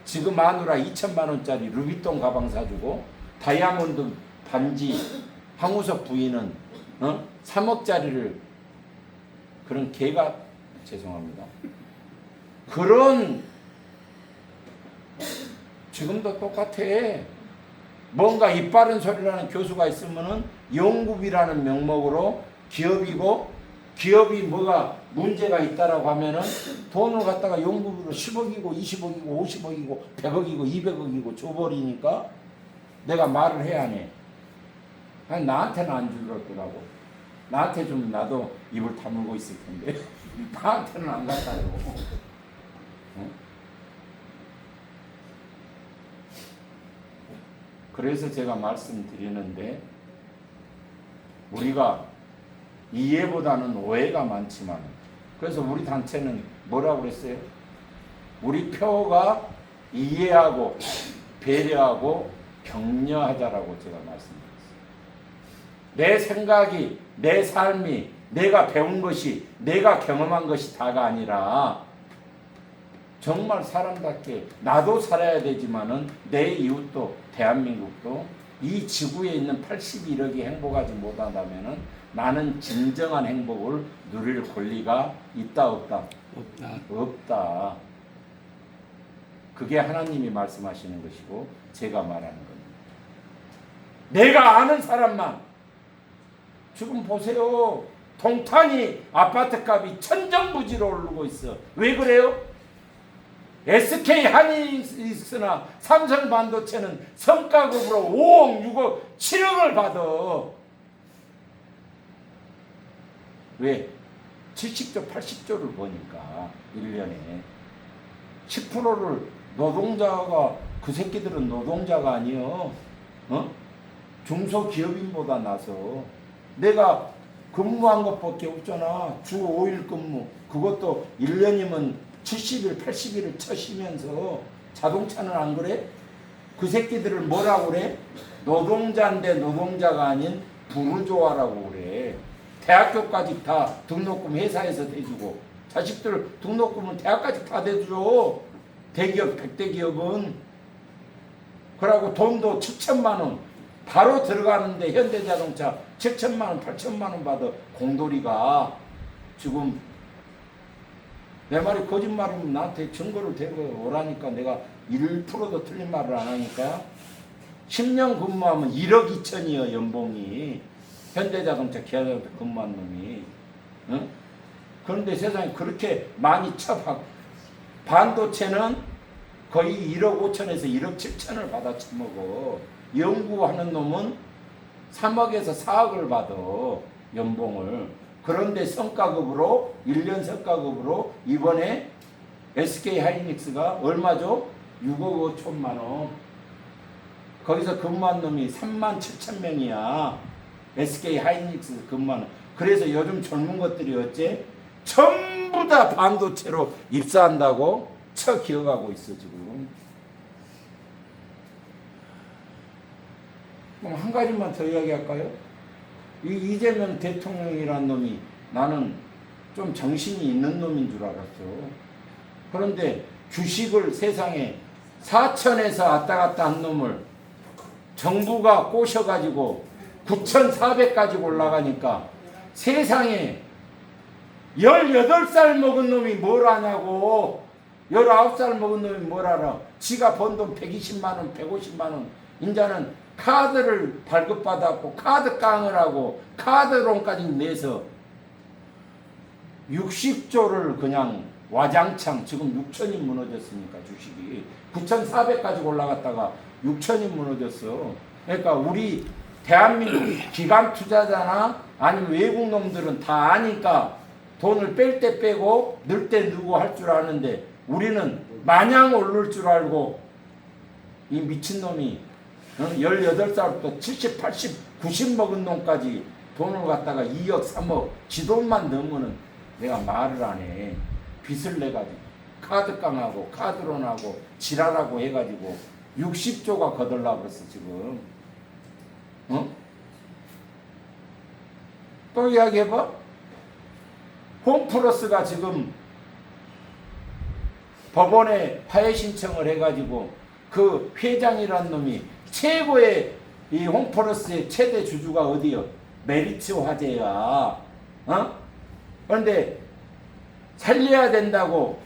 지금 마누라 2천만 원짜리 루비통 가방 사주고 다이아몬드 반지, 황우석 부인은 3억짜리를 그런 개가, 죄송합니다. 그런 지금도 똑같아. 뭔가 이빠른 소리라는 교수가 있으면은 연구비라는 명목으로 기업이 뭐가 문제가 있다라고 하면은 돈을 갖다가 연구비로 10억이고 20억이고 50억이고 100억이고 200억이고 줘버리니까 내가 말을 해야 하네. 아니, 나한테는 안 주더라고. 나한테 좀 나도 입을 다물고 있을 텐데 나한테는 안 갖다고. 그래서 제가 말씀드리는데, 우리가 이해보다는 오해가 많지만, 그래서 우리 단체는 뭐라고 그랬어요? 우리 표가 이해하고 배려하고 격려하자라고 제가 말씀드렸어요. 내 생각이, 내 삶이, 내가 배운 것이, 내가 경험한 것이 다가 아니라 정말 사람답게 나도 살아야 되지만은 내 이웃도, 대한민국도, 이 지구에 있는 81억이 행복하지 못한다면은 나는 진정한 행복을 누릴 권리가 있다 없다? 없다. 그게 하나님이 말씀하시는 것이고 제가 말하는 겁니다. 내가 아는 사람만. 지금 보세요. 동탄이 아파트값이 천정부지로 오르고 있어. 왜 그래요? SK 하이닉스나 삼성 반도체는 성과급으로 5억, 6억, 7억을 받아. 왜? 70조, 80조를 버니까 1년에 10%를 노동자가, 그 새끼들은 노동자가 아니요. 중소기업인보다 나서 내가 근무한 것밖에 없잖아. 주 5일 근무. 그것도 1년이면 70일, 80일을 쳐쉬면서. 자동차는 안 그래? 그 새끼들을 뭐라고 그래? 노동자인데 노동자가 아닌 부르조아라고 그래. 대학교까지 다 등록금 회사에서 대주고, 자식들 등록금은 대학까지 다 대줘. 대기업, 100대 기업은. 그러고 돈도 7천만 원 바로 들어가는데 현대자동차 7천만 원, 8천만 원 받아. 공돌이가 지금 내 말이 거짓말이면 나한테 증거를 대고 오라니까 내가 1%도 틀린 말을 안 하니까. 10년 근무하면 1억 2천이요 연봉이. 현대자동차, 기아자동차 근무한 놈이. 그런데 세상에 그렇게 많이 쳐박. 반도체는 거의 1억 5천에서 1억 7천을 받아 처먹어. 연구하는 놈은 3억에서 4억을 받아 연봉을. 그런데 성과급으로 1년 성과급으로 이번에 SK 하이닉스가 얼마죠? 6억 5천만 원. 거기서 근무한 놈이 3만 7천 명이야. SK 하이닉스 근무하는. 그래서 요즘 젊은 것들이 어째? 전부 다 반도체로 입사한다고 쳐 기어가고 있어 지금. 그럼 한 가지만 더 이야기할까요? 이 이재명 대통령이란 놈이 나는 좀 정신이 있는 놈인 줄 알았어. 그런데 주식을 세상에 4천에서 왔다 갔다 한 놈을 정부가 꼬셔가지고 9,400까지 올라가니까 세상에 18살 먹은 놈이 뭘 아냐고. 19살 먹은 놈이 뭘 알아. 지가 번 돈 120만 원 150만 원 이제는 카드를 발급받았고 카드 깡을 하고 카드론까지 내서 60조를 그냥 와장창. 지금 6천이 무너졌으니까 주식이 9,400까지 올라갔다가 6천이 무너졌어. 그러니까 우리 대한민국 기관 투자자나 아니면 외국 놈들은 다 아니까 돈을 뺄 때 빼고 넣을 때 넣고 할 줄 아는데 우리는 마냥 오를 줄 알고 이 미친놈이 18살부터 70, 80, 90 먹은 놈까지 돈을 갖다가 2억, 3억 지 돈만 넣으면은 내가 말을 안 해. 빚을 내가지고 카드깡하고 카드론하고 지랄하고 해가지고 60조가 거들라 그랬어 지금. 또 이야기해봐. 홈플러스가 지금 법원에 화해 신청을 해가지고 그 회장이란 놈이 최고의 이 홈플러스의 최대 주주가 어디요? 메리츠 화재야. 그런데 살려야 된다고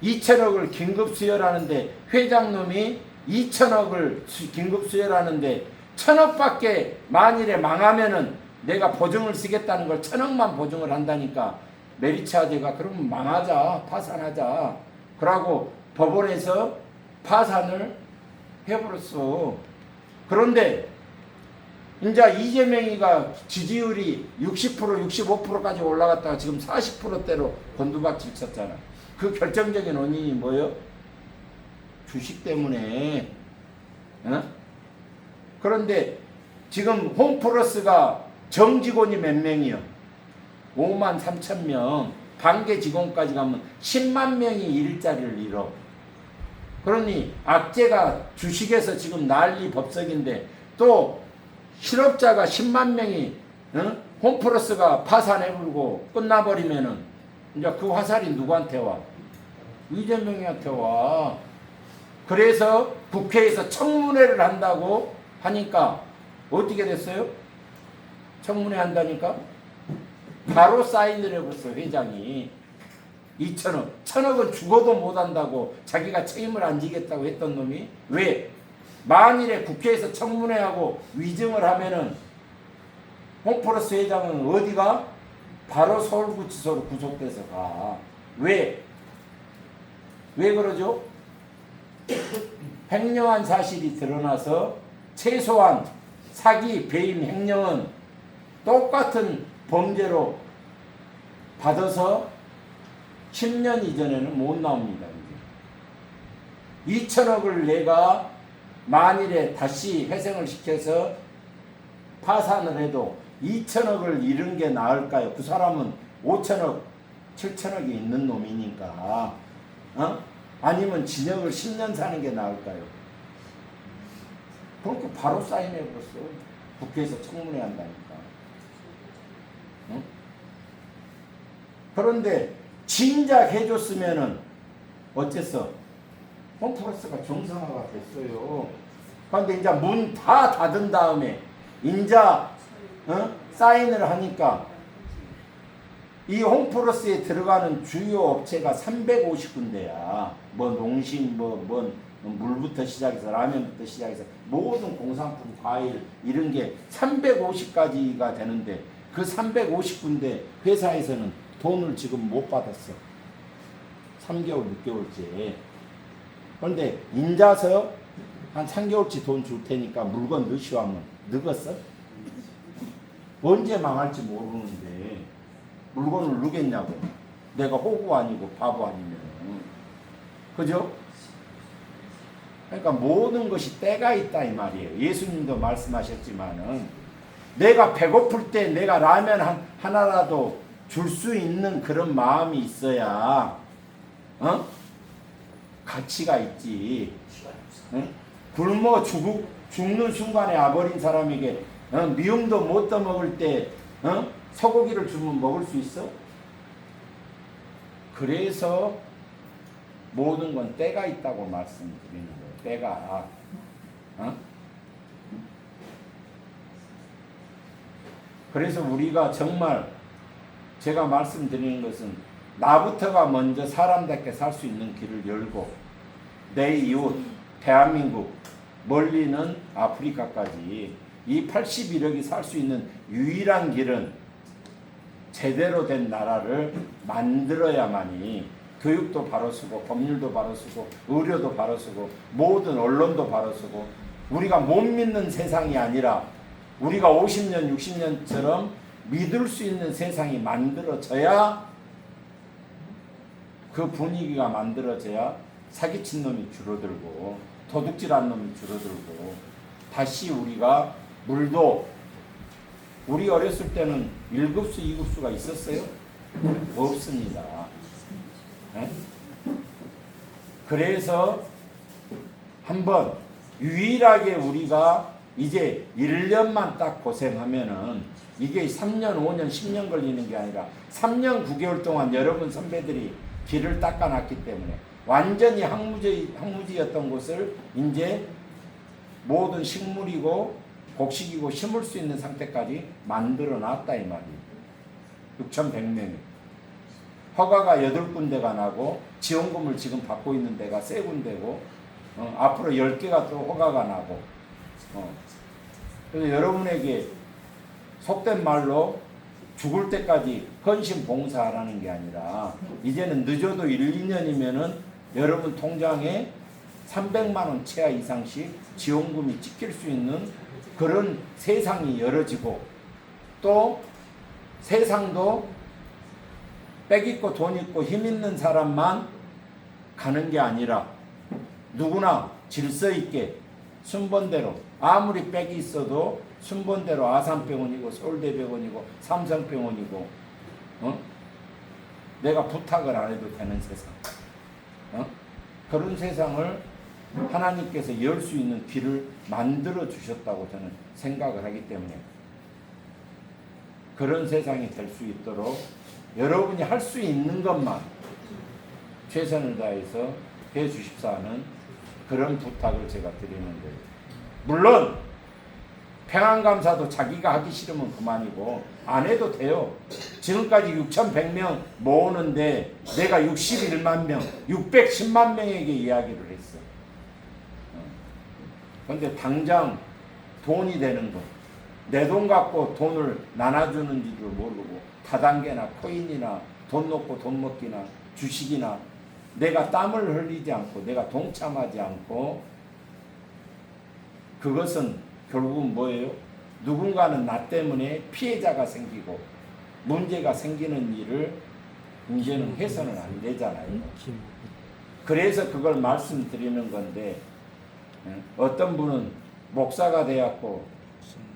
2천억을 긴급 수혈하는데 회장놈이 2천억을 긴급 수혈하는데 1,000억밖에 만일에 망하면은 내가 보증을 쓰겠다는 걸 1,000억만 보증을 한다니까 메리츠 화재가 그러면 망하자 파산하자 그러고 법원에서 파산을 해버렸어. 그런데 이제 이재명이가 지지율이 60% 65%까지 올라갔다가 지금 40%대로 곤두박질 쳤잖아. 그 결정적인 원인이 뭐예요? 주식 때문에. 그런데 지금 홈플러스가 정직원이 몇 명이요? 5만 3천 명. 반개 직원까지 가면 10만 명이 일자리를 잃어. 그러니 악재가 주식에서 지금 난리 법석인데 또 실업자가 10만 명이 홈플러스가 파산해버리고 끝나버리면은 이제 그 화살이 누구한테 와? 이재명이한테 와. 그래서 국회에서 청문회를 한다고 하니까 어떻게 됐어요? 청문회 한다니까 바로 사인을 해버렸어 회장이. 2천억 1,000억은 죽어도 못한다고 자기가 책임을 안 지겠다고 했던 놈이 왜? 만일에 국회에서 청문회하고 위증을 하면은 홈플러스 회장은 어디가? 바로 서울구치소로 구속돼서 가. 왜? 왜 그러죠? 횡령한 사실이 드러나서 최소한 사기, 배임, 횡령은 똑같은 범죄로 받아서 10년 이전에는 못 나옵니다. 이제. 2천억을 내가 만일에 다시 회생을 시켜서 파산을 해도 2천억을 잃은 게 나을까요? 그 사람은 5천억, 7천억이 있는 놈이니까. 아니면 진역을 10년 사는 게 나을까요? 그렇게 바로 사인해버렸어. 국회에서 청문회 한다니까. 그런데 진작 해줬으면은 어쨌어? 홈플러스가 정상화가 됐어요. 그런데 이제 문 다 닫은 다음에 인자 사인을 하니까 이 홈플러스에 들어가는 주요 업체가 350군데야. 뭐 농심, 뭐 물부터 시작해서 라면부터 시작해서 모든 공산품, 과일 이런 게 350가지가 되는데 그 350군데 회사에서는 돈을 지금 못 받았어. 3개월, 6개월째. 그런데 인자서 한 3개월치 돈 줄 테니까 물건 넣으시오 하면 넣었어? 언제 망할지 모르는데 물건을 누겠냐고. 내가 호구 아니고 바보 아니면. 그죠? 그러니까 모든 것이 때가 있다 이 말이에요. 예수님도 말씀하셨지만은 내가 배고플 때 내가 라면 하나라도 줄 수 있는 그런 마음이 있어야 가치가 있지. 굶어 죽는 순간에 아버린 사람에게 미움도 못 떠먹을 때 소고기를 주면 먹을 수 있어? 그래서 모든 건 때가 있다고 말씀드리는 거예요. 때가. 그래서 우리가 정말 제가 말씀드리는 것은 나부터가 먼저 사람답게 살 수 있는 길을 열고 내 이웃, 대한민국, 멀리는 아프리카까지 이 81억이 살 수 있는 유일한 길은 제대로 된 나라를 만들어야만이 교육도 바로 쓰고 법률도 바로 쓰고 의료도 바로 쓰고 모든 언론도 바로 쓰고 우리가 못 믿는 세상이 아니라 우리가 50년, 60년처럼 믿을 수 있는 세상이 만들어져야 그 분위기가 만들어져야 사기친 놈이 줄어들고 도둑질한 놈이 줄어들고 다시 우리가 물도 우리 어렸을 때는 1급수, 2급수가 있었어요? 없습니다. 네? 그래서 한번 유일하게 우리가 이제 1년만 딱 고생하면은 이게 3년, 5년, 10년 걸리는 게 아니라 3년 9개월 동안 여러분 선배들이 길을 닦아놨기 때문에 완전히 황무지였던 곳을 이제 모든 식물이고 곡식이고 심을 수 있는 상태까지 만들어 놨다 이 말이에요. 6,100명이. 허가가 8군데가 나고 지원금을 지금 받고 있는 데가 3군데고 앞으로 10개가 또 허가가 나고 그래서 여러분에게 속된 말로 죽을 때까지 헌신 봉사하라는 게 아니라 이제는 늦어도 1, 2년이면은 여러분 통장에 300만 원 채야 이상씩 지원금이 찍힐 수 있는 그런 세상이 열어지고 또 세상도 빽 있고 돈 있고 힘 있는 사람만 가는 게 아니라 누구나 질서 있게 순번대로 아무리 빽이 있어도 순번대로 아산병원이고 서울대병원이고 삼성병원이고 내가 부탁을 안 해도 되는 세상 그런 세상을 하나님께서 열 수 있는 길을 만들어 주셨다고 저는 생각을 하기 때문에 그런 세상이 될 수 있도록 여러분이 할 수 있는 것만 최선을 다해서 해 주십사 하는 그런 부탁을 제가 드리는 거예요. 물론 평안감사도 자기가 하기 싫으면 그만이고 안 해도 돼요. 지금까지 6,100명 모으는데 내가 61만 명, 610만 명에게 이야기를 했어. 그런데 당장 돈이 되는 거, 내 돈 갖고 돈을 나눠주는지도 모르고 다단계나 코인이나 돈 놓고 돈 먹기나 주식이나 내가 땀을 흘리지 않고 내가 동참하지 않고 그것은 결국은 뭐예요? 누군가는 나 때문에 피해자가 생기고 문제가 생기는 일을 이제는 해서는 안 되잖아요. 그래서 그걸 말씀드리는 건데 어떤 분은 목사가 되었고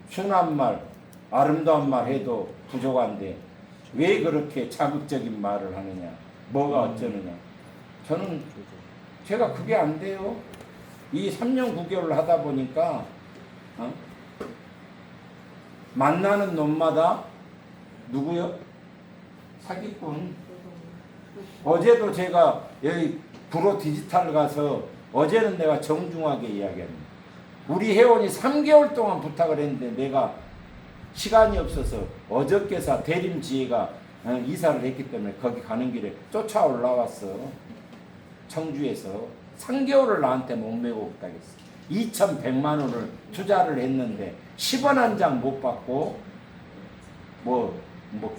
순한 말, 아름다운 말 해도 부족한데 왜 그렇게 자극적인 말을 하느냐? 뭐가 어쩌느냐? 저는 제가 그게 안 돼요. 이 3년 9개월을 하다 보니까 만나는 놈마다 누구요? 사기꾼. 어제도 제가 여기 구로 디지털 가서 어제는 내가 정중하게 이야기합니다. 우리 회원이 3개월 동안 부탁을 했는데 내가 시간이 없어서 어저께서 대림지혜가 이사를 했기 때문에 거기 가는 길에 쫓아 올라왔어. 청주에서 3개월을 나한테 목매고 부탁했어. 2,100만 원을 투자를 했는데 10원 한 장 못 받고 뭐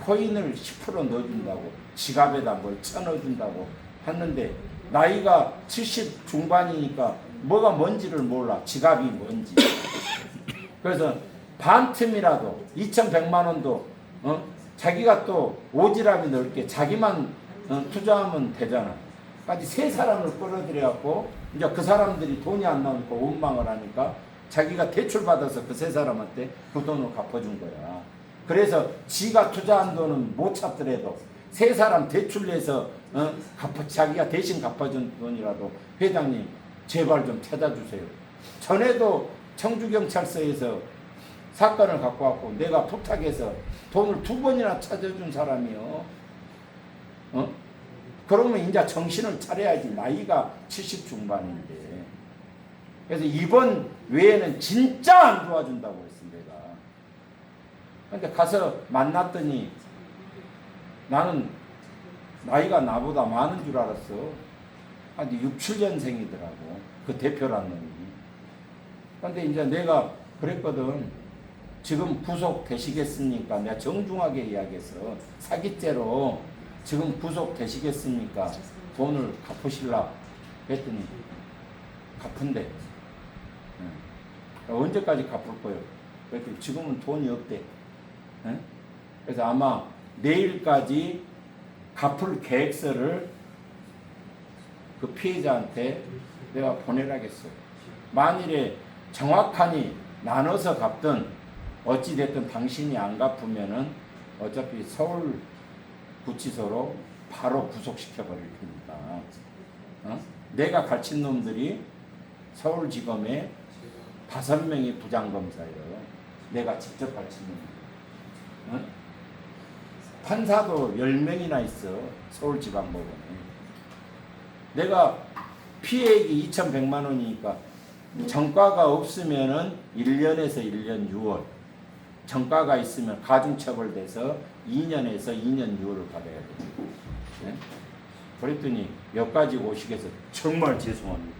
코인을 10% 넣어준다고 지갑에다 뭘 쳐넣어준다고 했는데 나이가 70 중반이니까 뭐가 뭔지를 몰라. 지갑이 뭔지. 그래서 반 틈이라도 2,100만 원도 자기가 또 오지랖이 넓게 자기만 투자하면 되잖아. 까지 세 사람을 끌어들여갖고 이제 그 사람들이 돈이 안 나오니까 원망을 하니까 자기가 대출 받아서 그 세 사람한테 그 돈을 갚아준 거야. 그래서 지가 투자한 돈은 못 찾더라도 세 사람 대출 내서 자기가 대신 갚아준 돈이라도 회장님 제발 좀 찾아주세요. 전에도 청주경찰서에서 사건을 갖고 왔고 내가 부탁해서 돈을 2번이나 찾아준 사람이요. 그러면 이제 정신을 차려야지. 나이가 70 중반인데. 그래서 이번 외에는 진짜 안 도와준다고 했어 내가. 근데 가서 만났더니 나는 나이가 나보다 많은 줄 알았어. 한 6, 7년생이더라고. 그 대표란 놈이. 근데 이제 내가 그랬거든. 지금 구속되시겠습니까? 내가 정중하게 이야기해서 사기죄로 지금 구속되시겠습니까? 돈을 갚으실라 했더니 갚은대. 언제까지 갚을 거예요? 그랬더니 지금은 돈이 없대. 그래서 아마 내일까지 갚을 계획서를 그 피해자한테 내가 보내라겠어. 만일에 정확하니 나눠서 갚든 어찌됐든 당신이 안 갚으면은 어차피 서울 구치소로 바로 구속시켜 버릴 테니까. 내가 가르친 놈들이 서울지검에 5명이 부장검사예요. 내가 직접 가르친 놈들. 판사도 10명이나 있어. 서울지방법원에. 내가 피해액이 2,100만 원이니까 전과가 없으면은 1년에서 1년 6월, 전과가 있으면 가중처벌돼서 2년에서 2년 6월을 받아야 돼. 네? 그랬더니 여기까지 오시겠어. 정말 죄송합니다.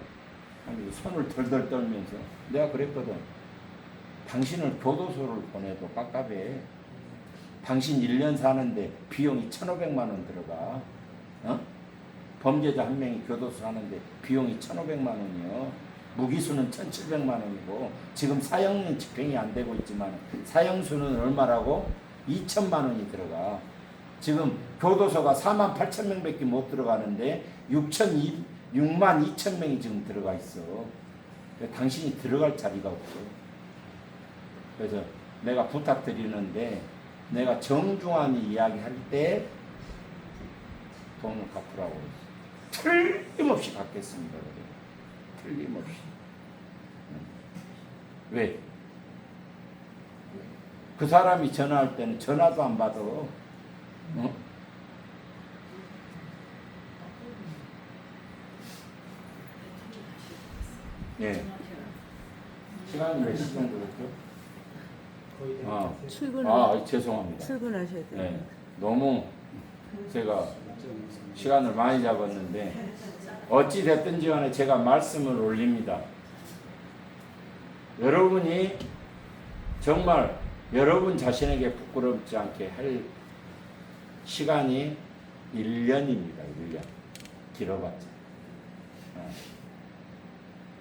아니, 손을 덜덜 떨면서 내가 그랬거든. 당신을 교도소를 보내도 깝깝해. 당신 1년 사는데 비용이 1,500만 원 들어가. 범죄자 한 명이 교도소 사는데 비용이 1,500만 원이요. 무기수는 1,700만 원이고 지금 사형은 집행이 안 되고 있지만 사형수는 얼마라고? 2천만 원이 들어가. 지금 교도소가 48,000명밖에 못 들어가는데 6만 2천 명이 지금 들어가 있어. 당신이 들어갈 자리가 없어. 그래서 내가 부탁드리는데 내가 정중하니 이야기할 때 돈을 갚으라고 했어. 틀림없이 갚겠습니다. 틀림없이. 왜? 그 사람이 전화할 때는 전화도 안 받아. 예. 시간이 몇 시 정도 됐죠? 죄송합니다. 출근하셔야 돼요. 네. 너무 제가 시간을 많이 잡았는데 어찌 됐든지 간에 제가 말씀을 올립니다. 여러분이 정말 여러분 자신에게 부끄럽지 않게 할 시간이 1년입니다. 1년. 길어봤자.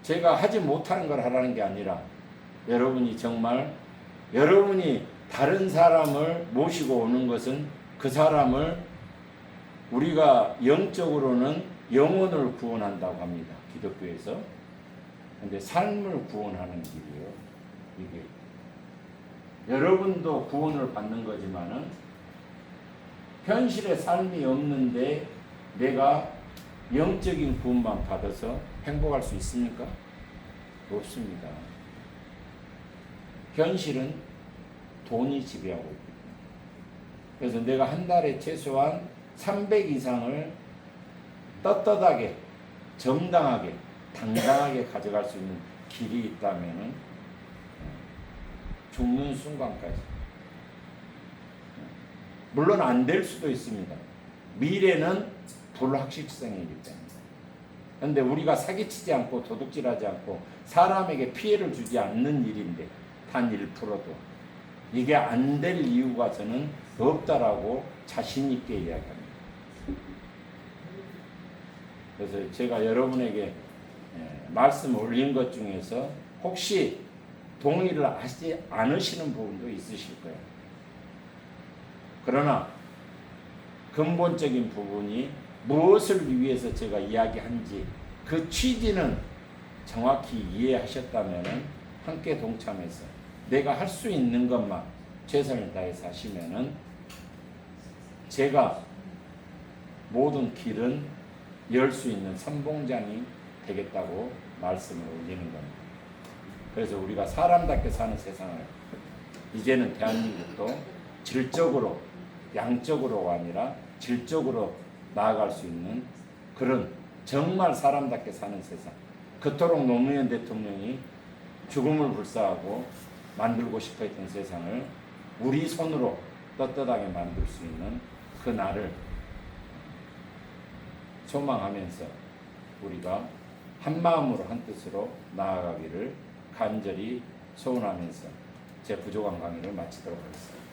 제가 하지 못하는 걸 하라는 게 아니라 여러분이 정말 여러분이 다른 사람을 모시고 오는 것은 그 사람을 우리가 영적으로는 영혼을 구원한다고 합니다. 기독교에서. 근데 삶을 구원하는 길이에요. 이게 여러분도 구원을 받는 거지만은 현실의 삶이 없는데 내가 영적인 구원만 받아서 행복할 수 있습니까? 없습니다. 현실은 돈이 지배하고 있거든요. 그래서 내가 한 달에 최소한 300 이상을 떳떳하게, 정당하게, 당당하게 가져갈 수 있는 길이 있다면 죽는 순간까지. 물론 안 될 수도 있습니다. 미래는 불확실성이기 때문에. 그런데 우리가 사기치지 않고 도둑질하지 않고 사람에게 피해를 주지 않는 일인데 단 1%도 이게 안 될 이유가 저는 없다라고 자신 있게 이야기합니다. 그래서 제가 여러분에게 말씀 올린 것 중에서 혹시 동의를 하지 않으시는 부분도 있으실 거예요. 그러나 근본적인 부분이 무엇을 위해서 제가 이야기한지 그 취지는 정확히 이해하셨다면 함께 동참해서 내가 할 수 있는 것만 최선을 다해서 하시면은 제가 모든 길은 열 수 있는 선봉장이 되겠다고 말씀을 올리는 겁니다. 그래서 우리가 사람답게 사는 세상을 이제는 대한민국도 질적으로 양적으로가 아니라 질적으로 나아갈 수 있는 그런 정말 사람답게 사는 세상, 그토록 노무현 대통령이 죽음을 불사하고 만들고 싶어 했던 세상을 우리 손으로 떳떳하게 만들 수 있는 그 날을 소망하면서 우리가 한 마음으로 한 뜻으로 나아가기를 간절히 소원하면서 제 부족한 강의를 마치도록 하겠습니다.